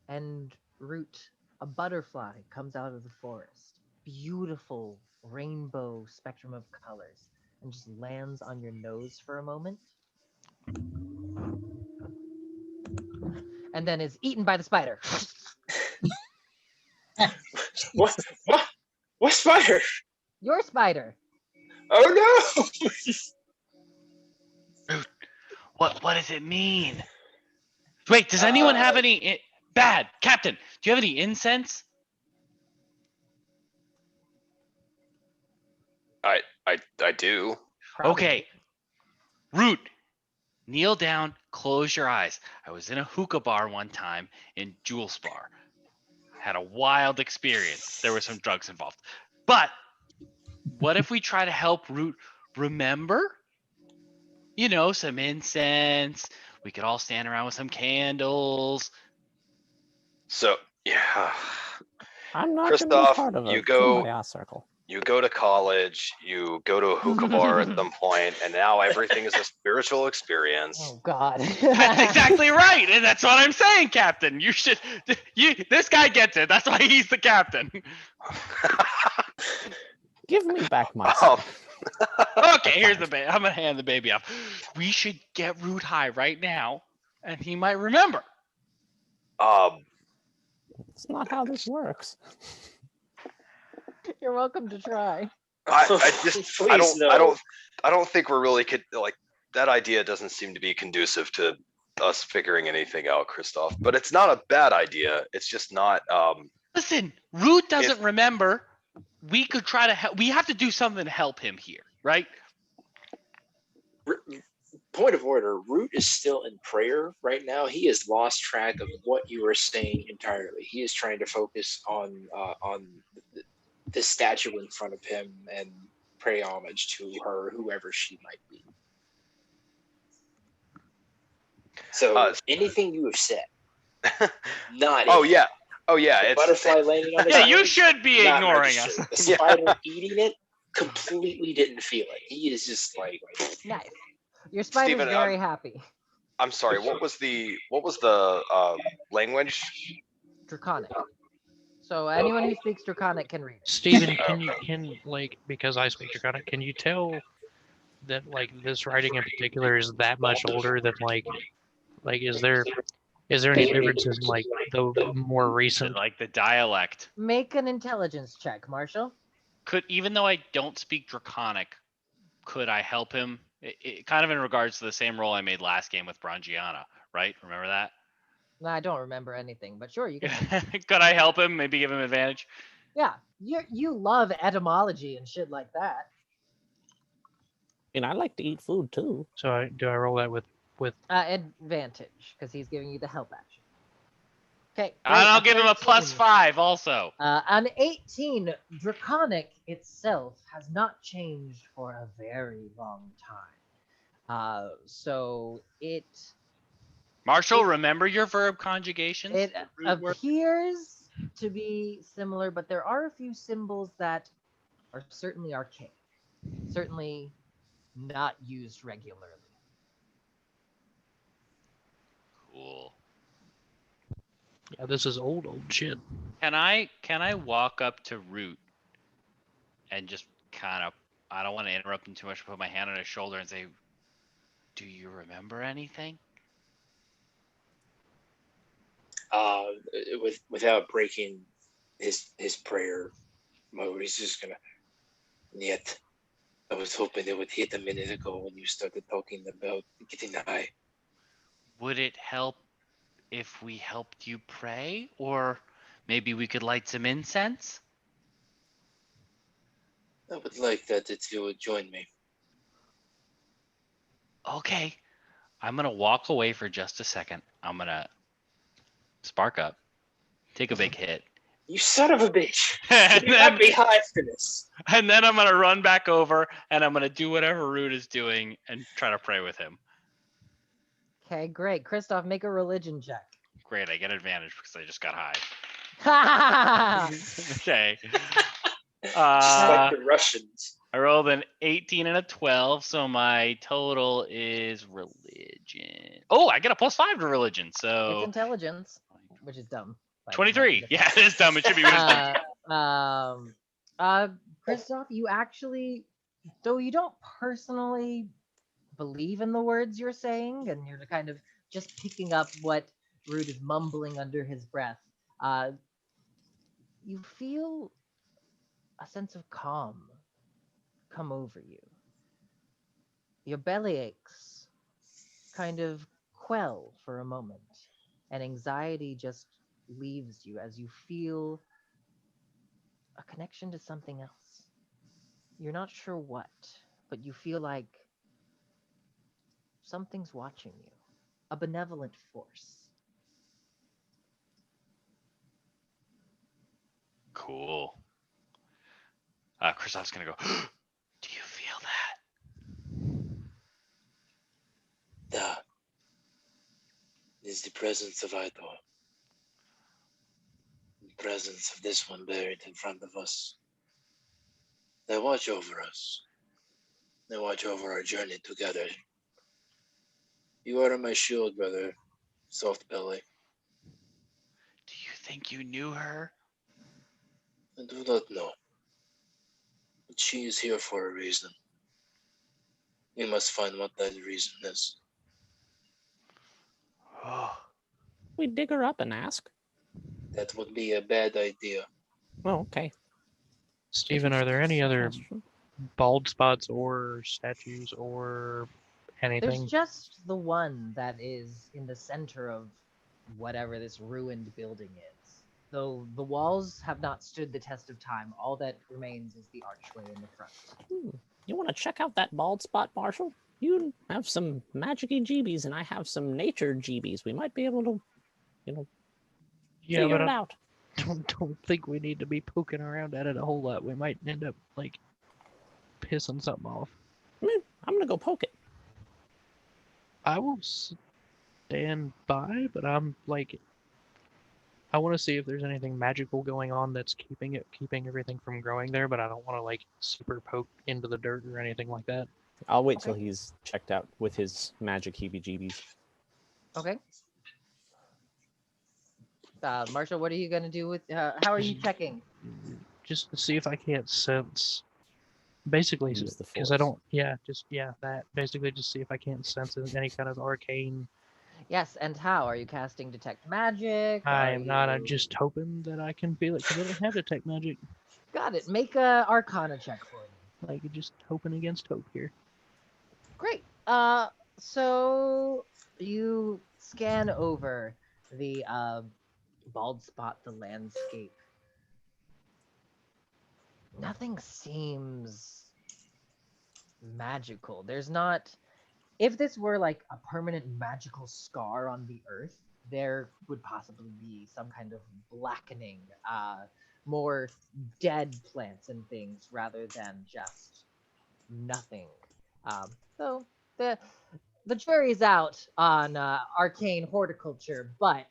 And Root, a butterfly comes out of the forest. Beautiful rainbow spectrum of colors. And just lands on your nose for a moment. And then is eaten by the spider. What? What spider? Your spider. Oh no! What does it mean? Wait, does anyone have any bad Captain? Do you have any incense? I do. Okay. Root, kneel down, close your eyes. I was in a hookah bar one time in Jules Bar. Had a wild experience. There were some drugs involved. But what if we try to help Root remember? You know, some incense, We could all stand around with some candles. So yeah, I'm not going to be Christoph, part of a you go. kumbaya circle. You go to college, you go to a hookah bar at some point, and now everything is a spiritual experience. Oh God. That's exactly right, and that's what I'm saying, Captain. You should. This guy gets it. That's why he's the captain. Give me back my Oh, Okay, here's the baby. I'm gonna hand the baby off. We should get Root high right now, and he might remember. It's not how this works. You're welcome to try. I don't think we're really like that idea doesn't seem to be conducive to us figuring anything out, Christoph. But it's not a bad idea. It's just not. Listen, Root doesn't remember. We could try to help. We have to do something to help him here, right? Point of order, Root is still in prayer right now. He has lost track of what you were saying entirely. He is trying to focus on the statue in front of him and pay homage to her, whoever she might be. So anything you have said, not Oh it. yeah, The butterfly landing on his Yeah, you nose, should be not ignoring registered. us. The spider eating it completely didn't feel it. He is just like Nice. Your spider's Steven, very happy. I'm sorry. What was the language? Draconic. So anyone who speaks Draconic can read it. Steven, can like, because I speak Draconic, can you tell that like this writing in particular is that much older than like is there any differences in like the more recent? Like the dialect. Make an intelligence check, Marshall. Even though I don't speak Draconic, could I help him? Kind of in regards to the same role I made last game with Brangiana, right? Remember that? No, I don't remember anything, but sure, you can. Could I help him? Maybe give him advantage? Yeah, you love etymology and shit like that. And I like to eat food too. So do I roll that with? Advantage, because he's giving you the help action. Okay. And I'll give him a +5 also. An 18, Draconic itself has not changed for a very long time. So it... Marshall, remember your verb conjugations? It appears to be similar, but there are a few symbols that are certainly archaic. Certainly not used regularly. Cool. Yeah, this is old shit. Can I walk up to Root and just kind of, I don't want to interrupt him too much, put my hand on his shoulder and say, do you remember anything? Without breaking his prayer mode, he's just gonna. Yet, I was hoping it would hit a minute ago when you started talking about getting high. Would it help if we helped you pray, or maybe we could light some incense? I would like that you would join me. Okay, I'm gonna walk away for just a second. I'm gonna spark up, take a big hit. You son of a bitch! And You got me high for this. And then I'm gonna run back over and I'm gonna do whatever Root is doing and try to pray with him. Okay, great. Christoph, make a religion check. Great, I get advantage because I just got high. Ha! Okay. Just like the Russians. I rolled an 18 and a 12, so my total is religion. Oh, I get a +5 to religion, It's so intelligence, which is dumb. Like, 23. Yeah, it is dumb. It should be wisdom. Christoph, you actually, though you don't personally believe in the words you're saying, and you're kind of just picking up what Root is mumbling under his breath, you feel a sense of calm come over you. Your belly aches kind of quell for a moment, and anxiety just leaves you as you feel a connection to something else. You're not sure what, but you feel like something's watching you, a benevolent force. Cool. Christoph's gonna go, do you feel that? is the presence of Idor. The presence of this one buried in front of us. They watch over us. They watch over our journey together. You are my shield, brother. Soft belly. Do you think you knew her? I do not know. But she is here for a reason. We must find what that reason is. Oh, We dig her up and ask. That would be a bad idea. Oh, okay. Stephen, are there any other Suggestion. bald spots or statues or There's anything? just the one that is in the center of whatever this ruined building is. Though the walls have not stood the test of time, all that remains is the archway in the front. You want to check out that bald spot, Marshall? You have some magic-y GBs, and I have some nature GBs. We might be able to, Yeah, figure but it I out. don't think we need to be poking around at it a whole lot. We might end up like pissing something off. I'm gonna go poke it. I will stand by, but I'm like, I want to see if there's anything magical going on that's keeping everything from growing there. But I don't want to like super poke into the dirt or anything like that. I'll wait till he's checked out with his magic heebie-jeebies. Okay. Marshall, what are you gonna do with? How are you checking? Just to see if I can't sense. Basically, Use the because I force. don't. Yeah, that. Basically, just see if I can't sense any kind of arcane. Yes, and how are you casting detect magic? I Are am not. I'm you- just hoping that I can feel it because I don't have detect magic. Got it. Make a Arcana check for me. Like just hoping against hope here. Great. So you scan over the bald spot, the landscape. Nothing seems magical. There's not. If this were like a permanent magical scar on the earth, there would possibly be some kind of blackening, more dead plants and things rather than just nothing. So the jury's out on arcane horticulture, but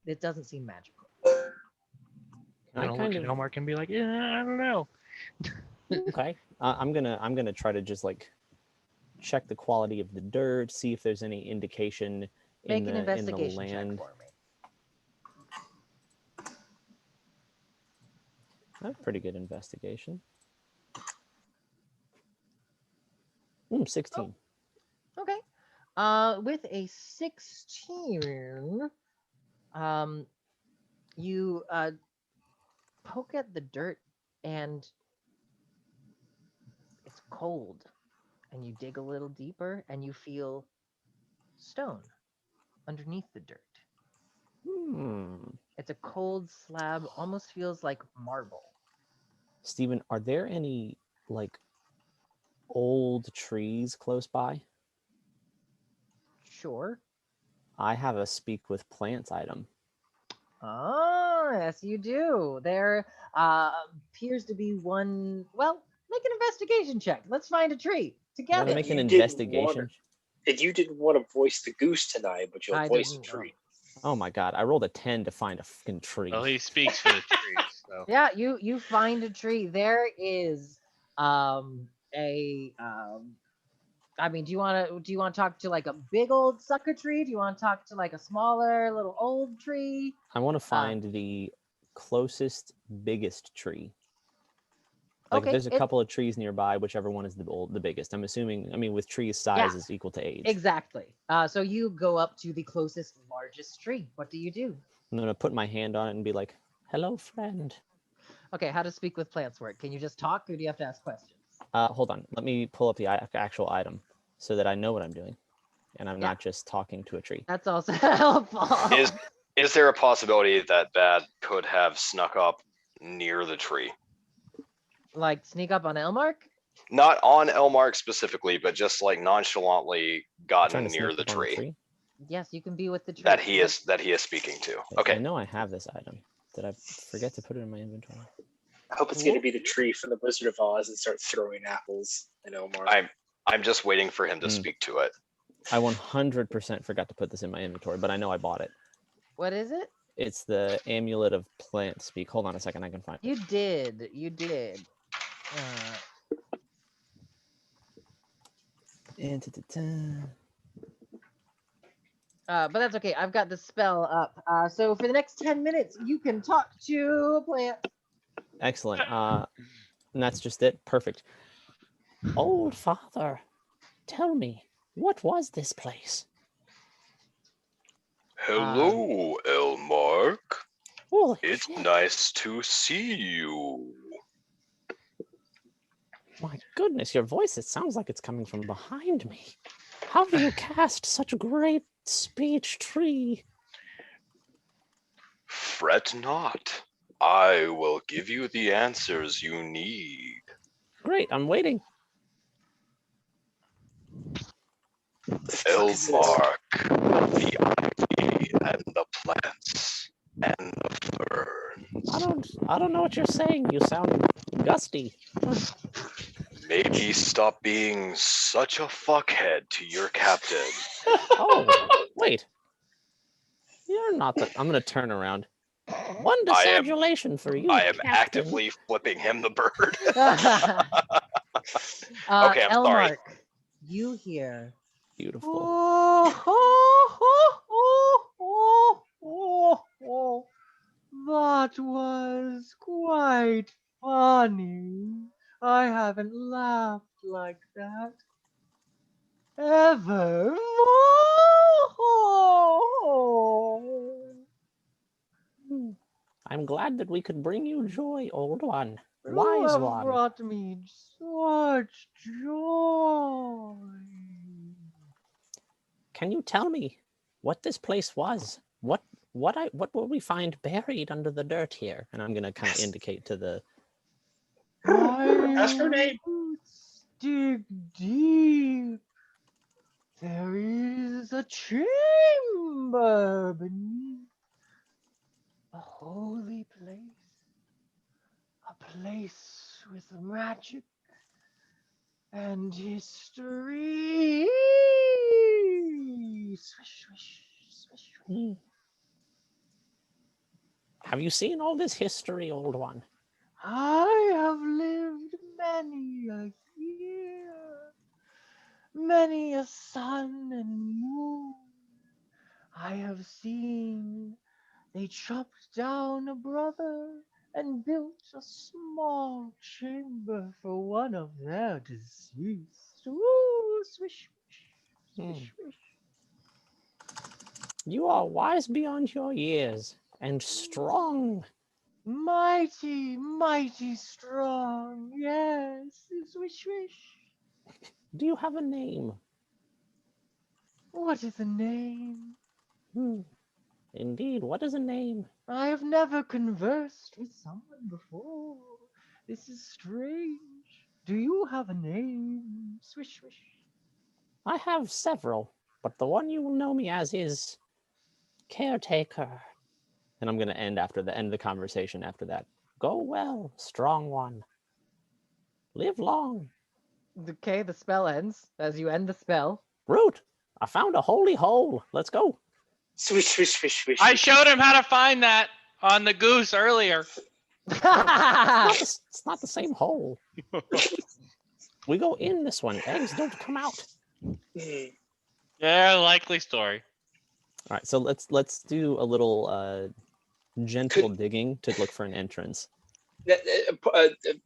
it doesn't seem magical. I'm gonna look at Elmark and be like, yeah, I don't know. Okay. I'm gonna try to just like check the quality of the dirt, see if there's any indication Make in an the investigation check land. for me. That's pretty good investigation. 16. Okay. With a 16, you poke at the dirt and it's cold. And you dig a little deeper and you feel stone underneath the dirt. It's a cold slab, almost feels like marble. Stephen, are there any like old trees close by? Sure. I have a speak with plants item. Oh, yes, you do. There appears to be one. Well, make an investigation check. Let's find a tree together. Make an You investigation. You didn't want to voice the goose tonight, but you'll I voice a didn't, tree. Oh my god, I rolled a 10 to find a fucking tree. Well, he speaks for the trees, so. Yeah, you find a tree. There is I mean, do you want to talk to like a big old sucker tree? Do you want to talk to like a smaller little old tree? I want to find the closest biggest tree. Like if there's a couple of trees nearby, whichever one is the biggest. I'm assuming, I mean, with trees size is equal to age. Exactly. So you go up to the closest, largest tree. What do you do? I'm going to put my hand on it and be like, hello, friend. Okay, how does speak with plants work? Can you just talk or do you have to ask questions? Hold on. Let me pull up the actual item so that I know what I'm doing. And I'm not just talking to a tree. That's also helpful. Is there a possibility that could have snuck up near the tree? Like sneak up on Elmark? Not on Elmark specifically, but just like nonchalantly gotten near the tree. Yes, you can be with the tree. That he is speaking to. Okay. I know I have this item. Did I forget to put it in my inventory? I hope it's going to be the tree from the Wizard of Oz and start throwing apples. I know, Mark. I'm just waiting for him to speak to it. I 100% forgot to put this in my inventory, but I know I bought it. What is it? It's the Amulet of Plant Speak. Hold on a second, I can find it. You did. You did. But that's okay. I've got the spell up. So for the next 10 minutes, you can talk to a plant. Excellent. And that's just it. Perfect. Old father, tell me, what was this place? Hello, Elmark. Holy It's shit. nice to see you. My goodness, your voice, it sounds like it's coming from behind me. How do you cast such a great speech tree? Fret not. I will give you the answers you need. Great, I'm waiting. Elmark, the ivy and the plants and the ferns. I don't know what you're saying. You sound gusty. Maybe stop being such a fuckhead to your captain. Oh, wait. You're not the... I'm going to turn around. One disabulation for you, I am Captain. actively flipping him the bird. Okay, I'm sorry. Elmark, you hear. Beautiful. That was quite funny. I haven't laughed like that ever. I'm glad that we could bring you joy, old one. You Wise have one. brought me such joy. Can you tell me what this place was? What will we find buried under the dirt here? And I'm gonna kind of indicate to the... Ask her name. Roots dig deep. There is a chamber beneath, a holy place, a place with magic and history. Swish, swish, swish, swish. Have you seen all this history, old one? I have lived many a year, many a sun and moon. I have seen they chopped down a brother and built a small chamber for one of their deceased. Ooh, swish, swish, swish, swish. You are wise beyond your years and strong. Mighty, mighty strong. Yes, swish, swish. Do you have a name? What is a name? Indeed, what is a name? I have never conversed with someone before. This is strange. Do you have a name? Swish, swish. I have several, but the one you will know me as is Caretaker. And I'm going to end the conversation after that. Go well, strong one. Live long. Okay, the spell ends as you end the spell. Root, I found a holy hole. Let's go. Swish, swish, swish, swish. I showed him how to find that on the goose earlier. It's not the same hole. We go in this one. Eggs don't come out. Yeah, likely story. All right, so let's do a little gentle digging to look for an entrance.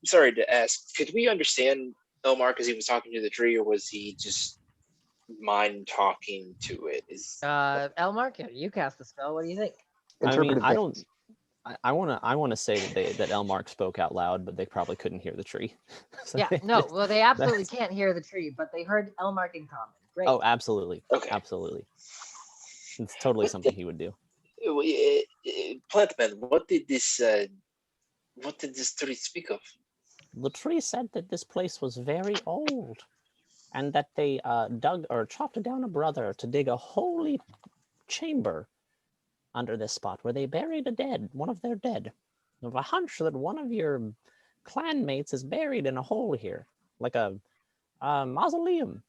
Sorry to ask. Could we understand Elmark as he was talking to the tree, or was he just mind talking to it? Elmark, you cast the spell. What do you think? I mean, I don't. I want to say that Elmark spoke out loud, but they probably couldn't hear the tree. So Yeah, no, well, they absolutely can't hear the tree, but they heard Elmark in common. Great. Oh, absolutely. Okay. Absolutely. It's totally something he would do. Plantman, what did this tree speak of? The tree said that this place was very old, and that they dug or chopped down a brother to dig a holy chamber under this spot where they buried one of their dead. I have a hunch that one of your clanmates is buried in a hole here, like a mausoleum.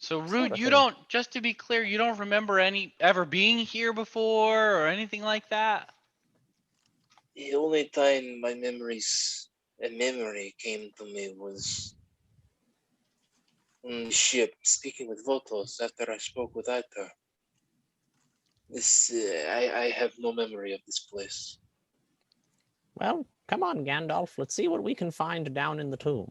So Sort Root, of you thing. don't. Just to be clear, you don't remember ever being here before or anything like that. The only time a memory came to me was on the ship, speaking with Votos after I spoke with Aita. I have no memory of this place. Well, come on, Gandalf. Let's see what we can find down in the tomb.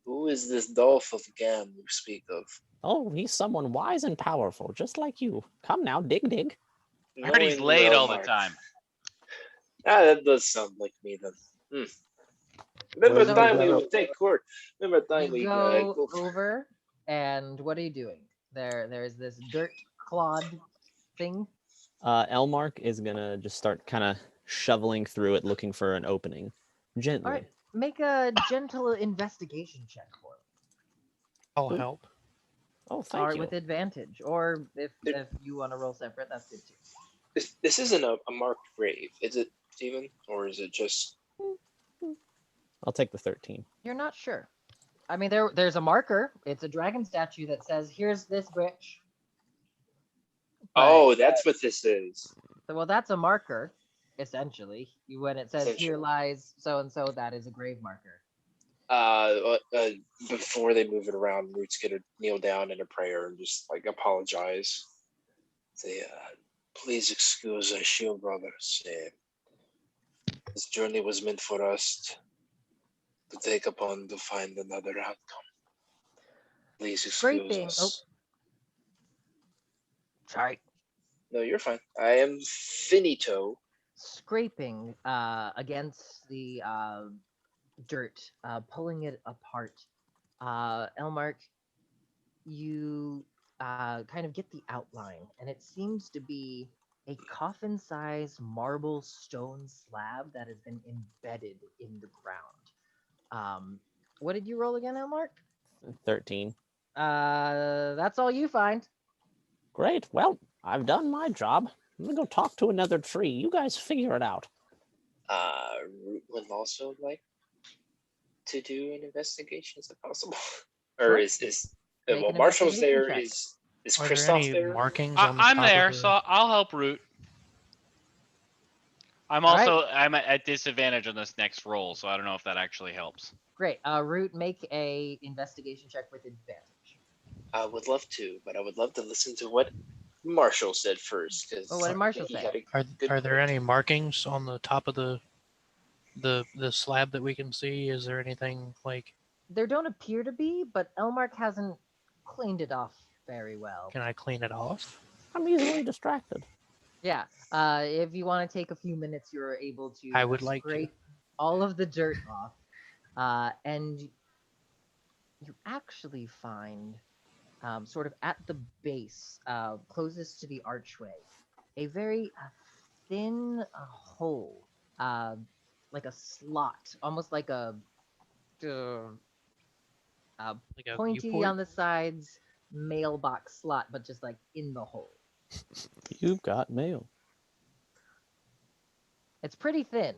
Who is this Dolph of Gam you speak of? Oh, he's someone wise and powerful, just like you. Come now, dig. I heard he's Knowing late all the Mark. time. That does sound like me then. Remember the So- time we would take court? Remember the time You we go go over, and what are you doing? There's this dirt clod thing. Elmark is gonna just start kind of shoveling through it, looking for an opening, gently. All right, make a gentle investigation check for me. I'll help. Oh, All thank right, you. with advantage, or if you want to roll separate, that's good too. This isn't a marked grave, is it, Steven? Or is it just I'll take the 13. You're not sure. I mean, there's a marker. It's a dragon statue that says, "Here's this bridge." Oh, that's what this is. Well, that's a marker, essentially. When it says "Here Essentially. lies so and so," that is a grave marker. Before they move it around, Root's gonna kneel down in a prayer and just like apologize. Say, please excuse our shield brothers. This journey was meant for us to take upon to find another outcome. Please excuse Scraping. us. Oh, sorry. No, you're fine. I am finito. Scraping against the dirt, pulling it apart. Elmark, you kind of get the outline, and it seems to be a coffin-sized marble stone slab that has been embedded in the ground. What did you roll again, Elmark? 13. That's all you find. Great. Well, I've done my job. I'm gonna go talk to another tree. You guys figure it out. Root would also like to do an investigation. Is it possible? Or is Make well, an Marshall's investigation there. check. Is Are there Christoph any there? markings on the I'm top there, of the... so I'll help Root. I'm All right. also I'm at disadvantage on this next roll, so I don't know if that actually helps. Great. Root, make a investigation check with advantage. I would love to, but I would love to listen to what Marshall said first. Because Oh, what did Marshall say? Are there any markings on the top of the slab that we can see? Is there anything like... There don't appear to be, but Elmark hasn't cleaned it off very well. Can I clean it off? I'm easily distracted. Yeah. If you want to take a few minutes, you're able to I would like to. scrape all of the dirt off. And you actually find, sort of at the base, closest to the archway, a very thin hole, like a slot, almost like a Like a pointy viewport? on the sides, mailbox slot, but just like in the hole. You've got mail. It's pretty thin,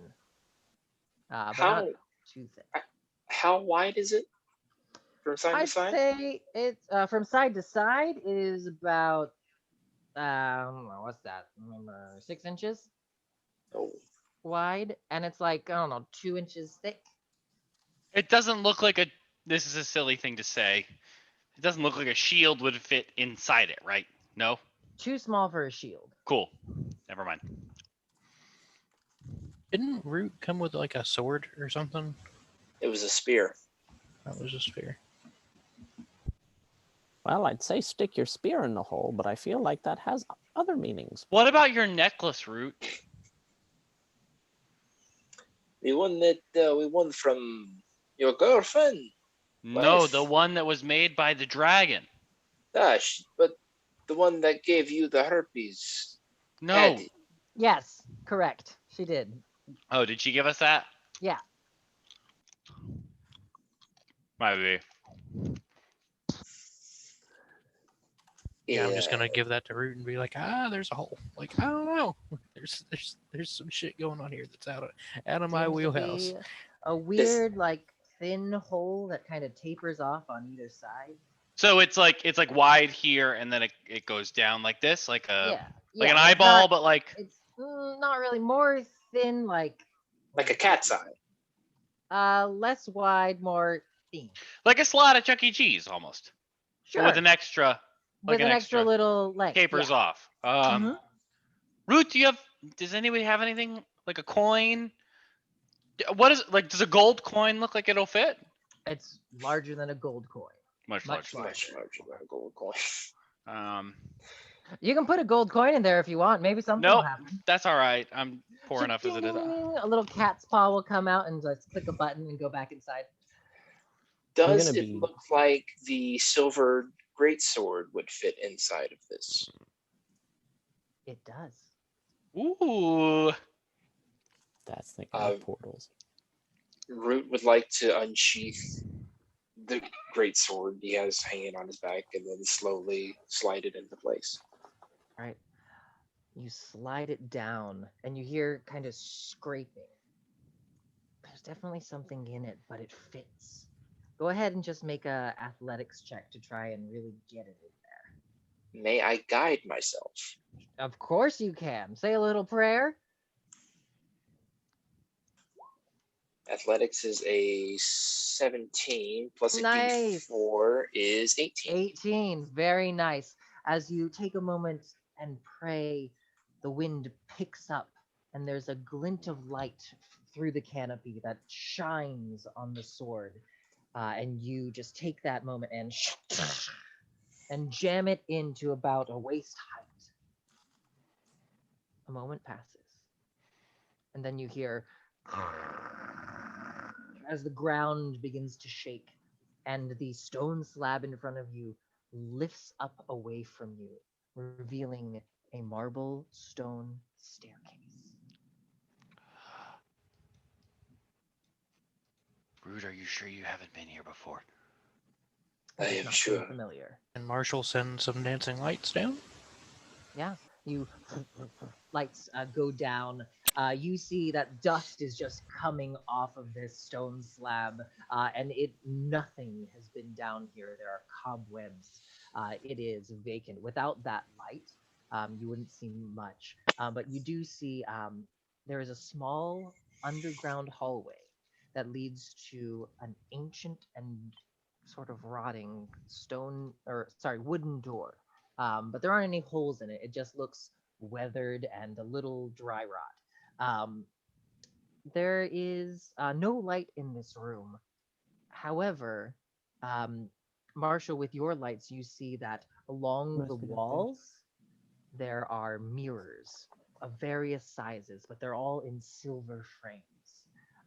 but How not too thin. how wide is it from side to I'd side? say it's from side to side is about what's that? 6 inches Oh, wide, and it's like I don't know, 2 inches thick. It doesn't look like a. This is a silly thing to say. It doesn't look like a shield would fit inside it, right? No. Too small for a shield. Cool. Never mind. Didn't Root come with like a sword or something? it was a spear. That was just fair. Well, I'd say stick your spear in the hole, but I feel like that has other meanings. What about your necklace, Root? The one that we won from your girlfriend. No, Wife. the one that was made by the dragon. Gosh, but the one that gave you the herpes. No. Had it. Yes, correct. She did. Oh, did she give us that? Yeah. Might be. Yeah, I'm just gonna give that to Root and be like, there's a hole. Like, I don't know. There's some shit going on here that's out of my Seems to wheelhouse. be a weird, like thin hole that kind of tapers off on either side. So it's like wide here, and then it goes down like this, like Yeah. an it's eyeball, not- but like It's not really more thin, like Like a cat's eye. less wide, more thin. like a slot at Chuck E. Cheese almost. Sure. With an extra, With an extra little length. tapers yeah. off. Mhm. Root, does anybody have anything like a coin? What is like? Does a gold coin look like it'll fit? It's larger than a gold coin. Much Much larger. larger than a gold coin. You can put a gold coin in there if you want. Maybe something will Nope, happen. that's all right. I'm poor enough as it is. A little cat's paw will come out and just click a button and go back inside. Does gonna it be- look like the silver greatsword would fit inside of this? It does. Ooh. That's thinking of portals. Root would like to unsheath the greatsword he has hanging on his back and then slowly slide it into place. Right. You slide it down and you hear kind of scraping. There's definitely something in it, but it fits. Go ahead and just make a athletics check to try and really get it in there. May I guide myself? Of course you can. Say a little prayer. Athletics is a 17 plus a Nice. D4 is 18. 18. Very nice. As you take a moment and pray, the wind picks up and there's a glint of light through the canopy that shines on the sword. And you just take that moment and jam it into about a waist height. A moment passes. And then you hear as the ground begins to shake and the stone slab in front of you lifts up away from you, revealing a marble stone staircase. Root, are you sure you haven't been here before? I It does am not seem sure. familiar. And Marshall sends some dancing lights down. Yeah, you lights go down. You see that dust is just coming off of this stone slab, and nothing has been down here. There are cobwebs. It is vacant. Without that light, you wouldn't see much. But you do see there is a small underground hallway that leads to an ancient and sort of rotting wooden door. But there aren't any holes in it. It just looks weathered and a little dry rot. There is no light in this room. However, Marshall, with your lights, you see that along the walls there are mirrors of various sizes, but they're all in silver frames.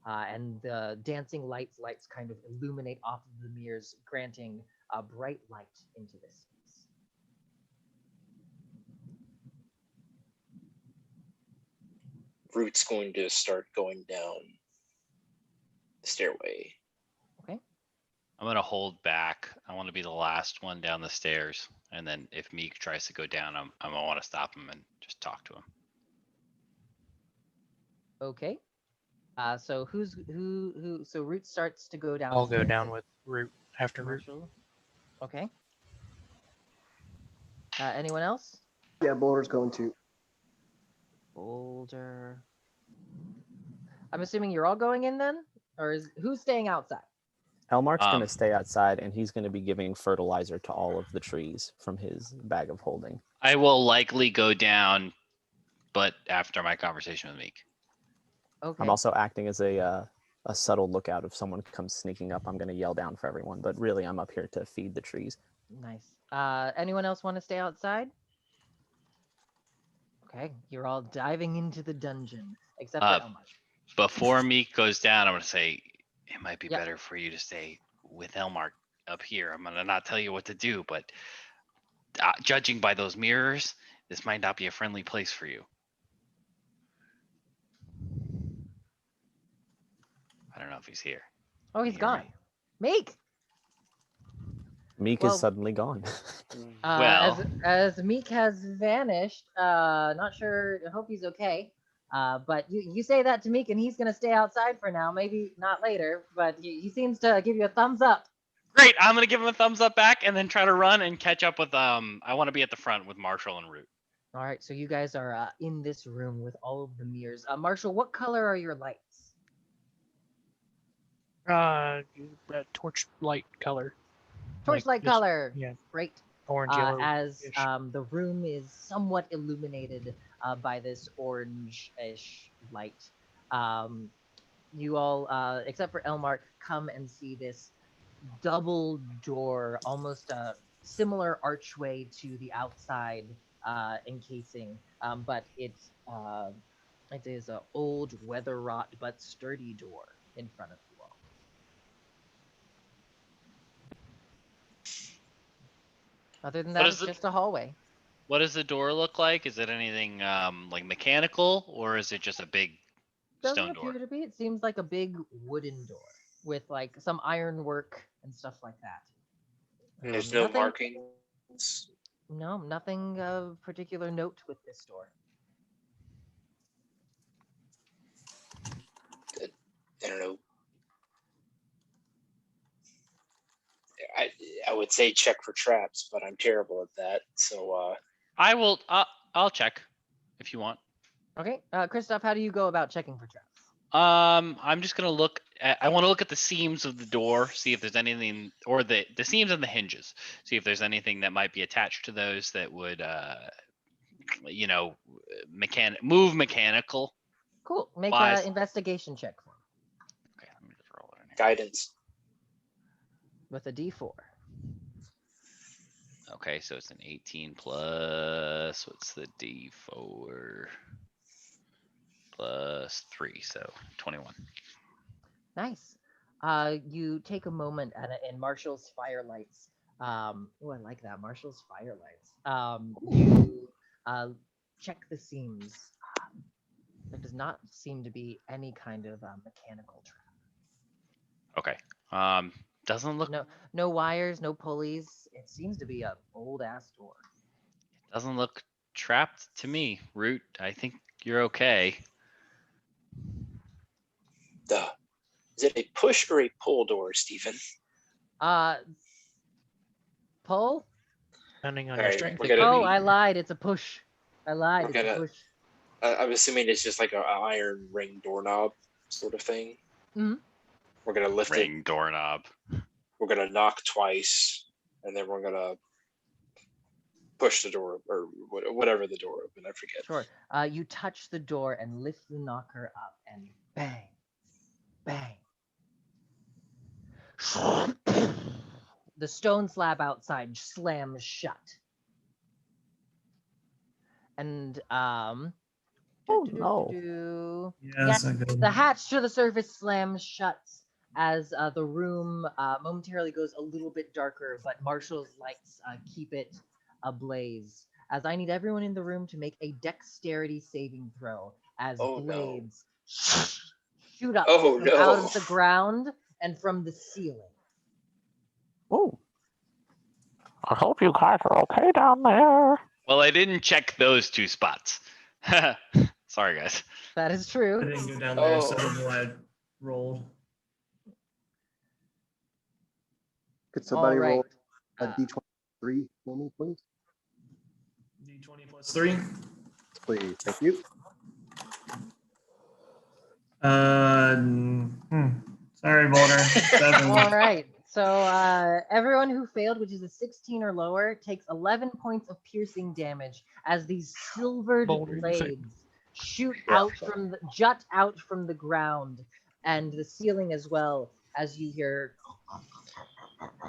And the dancing lights kind of illuminate off of the mirrors, granting a bright light into this space. Root's going to start going down the stairway. Okay. I'm gonna hold back. I want to be the last one down the stairs, and then if Meek tries to go down, I'm gonna want to stop him and just talk to him. Okay. So who? So Root starts to go down. I'll go down with Root after Root. Marshall. Okay. Anyone else? Yeah, Boulder's going to. Boulder. I'm assuming you're all going in then, or who's staying outside? Elmark's going to stay outside, and he's going to be giving fertilizer to all of the trees from his bag of holding. I will likely go down, but after my conversation with Meek. Okay. I'm also acting as a subtle lookout. If someone comes sneaking up, I'm going to yell down for everyone. But really, I'm up here to feed the trees. Nice. Anyone else want to stay outside? Okay, you're all diving into the dungeon, except for Elmark. Before Meek goes down, I'm gonna say it might be Yep. better for you to stay with Elmark up here. I'm gonna not tell you what to do, but judging by those mirrors, this might not be a friendly place for you. I don't know if he's here. Oh, he's Can you hear gone. Meek. Meek Well- is suddenly gone. Well- as Meek has vanished, not sure. I hope he's okay. But you say that to Meek, and he's gonna stay outside for now. Maybe not later, but he seems to give you a thumbs up. Great. I'm gonna give him a thumbs up back and then try to run and catch up with I want to be at the front with Marshall and Root. All right, so you guys are in this room with all of the mirrors. Marshall, what color are your lights? Torch light color. Torchlight just- color. Yeah, Great. orange, yellow. As the room is somewhat illuminated by this orange-ish light. You all, except for Elmar, come and see this double door, almost a similar archway to the outside encasing, but it is an old weather rot but sturdy door in front of you all. Other than that, it's just a hallway. What does the door look like? Is it anything like mechanical, or is it just a big Doesn't stone appear door? to be. It seems like a big wooden door with like some ironwork and stuff like that. And there's no Nothing- markings. No, nothing of particular note with this door. I don't know. I would say check for traps, but I'm terrible at that. So I will. I'll check if you want. Okay, Christoph, how do you go about checking for traps? I'm just gonna look at. I want to look at the seams of the door, see if there's anything, or the seams and the hinges, see if there's anything that might be attached to those that would, move mechanical. Cool. Make Wise. an investigation check for me Okay, let me just roll it in here. guidance. with a D4. Okay, so it's an 18 plus. What's the D4? Plus 3, so 21. Nice. You take a moment and Marshall's firelights. I like that. Marshall's firelights. You check the seams. There does not seem to be any kind of mechanical trap. Okay. Doesn't look. No wires, no pulleys. It seems to be a old ass door. Doesn't look trapped to me, Root. I think you're okay. Is it a push or a pull door, Stephen? Pull? Depending on All your right, strength. we're it gonna- could Oh, be- I lied. It's a push. I lied. We're It's a gonna- push. I'm assuming it's just like an iron ring doorknob sort of thing. Mhm. We're gonna lift Ring doorknob. it. We're gonna knock twice, and then we're gonna push the door or whatever the door open. I forget. Sure. You touch the door and lift the knocker up, and bang, bang. The stone slab outside slams shut. And Oh no. Yeah, that's not good. the hatch to the surface slams shut as the room momentarily goes a little bit darker, but Marshall's lights keep it ablaze. As I need everyone in the room to make a dexterity saving throw as Oh, no. blades shoot up Oh, from out no. of the ground and from the ceiling. Oh. I hope you guys are okay down there. Well, I didn't check those 2 spots. Sorry, guys. That is I true. didn't go down there, so I Oh. don't know why I rolled. Could somebody All right. roll a d23 for me, please? D20 plus 3. Please, thank you. Sorry, Boulder. 7. All right. So everyone who failed, which is a 16 or lower, takes 11 points of piercing damage as these silvered Boulder, you failed. blades shoot Yeah. out jut out from the ground and the ceiling as well, as you hear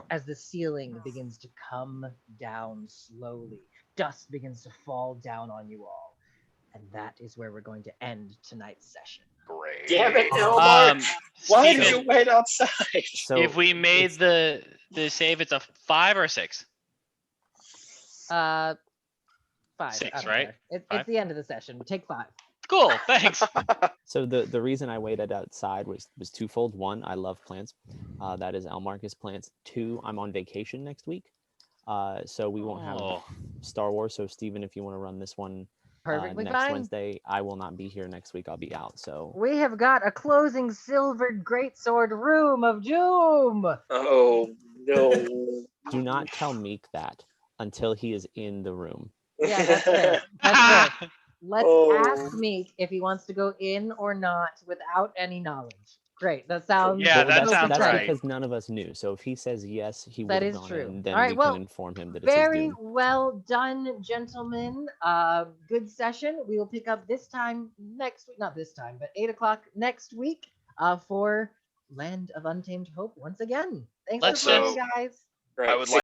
as the ceiling begins to come down slowly. Dust begins to fall down on you all. And that is where we're going to end tonight's session. Great. Damn it, Elmar! Why did Steven, you wait outside? So if we made the save, it's a 5 or 6. 5. 6, I don't right? care. It's 5? the end of the session. Take 5. Cool. Thanks. So the reason I waited outside was twofold. One, I love plants. That is Elmarcus plants. 2, I'm on vacation next week. So we won't have Oh. Star Wars. So Steven, if you want to run this one Perfectly next fine. Wednesday, I will not be here next week. I'll be out. So We have got a closing silvered greatsword room of doom. Oh No. Do not tell Meek that until he is in the room. Yeah, that's fair. That's fair. Let's Oh. ask Meek if he wants to go in or not without any knowledge. Great. That sounds Yeah, that that's, sounds that's right. because none of us knew. So if he says yes, he That would have is gone true. in. Then All right, we well, can inform him that it's his very doom. well done, gentlemen. Good session. We will pick up this time next week. Not this time, but 8 o'clock next week for Land of Untamed Hope once again. Thanks Let's for playing, just- guys. I would like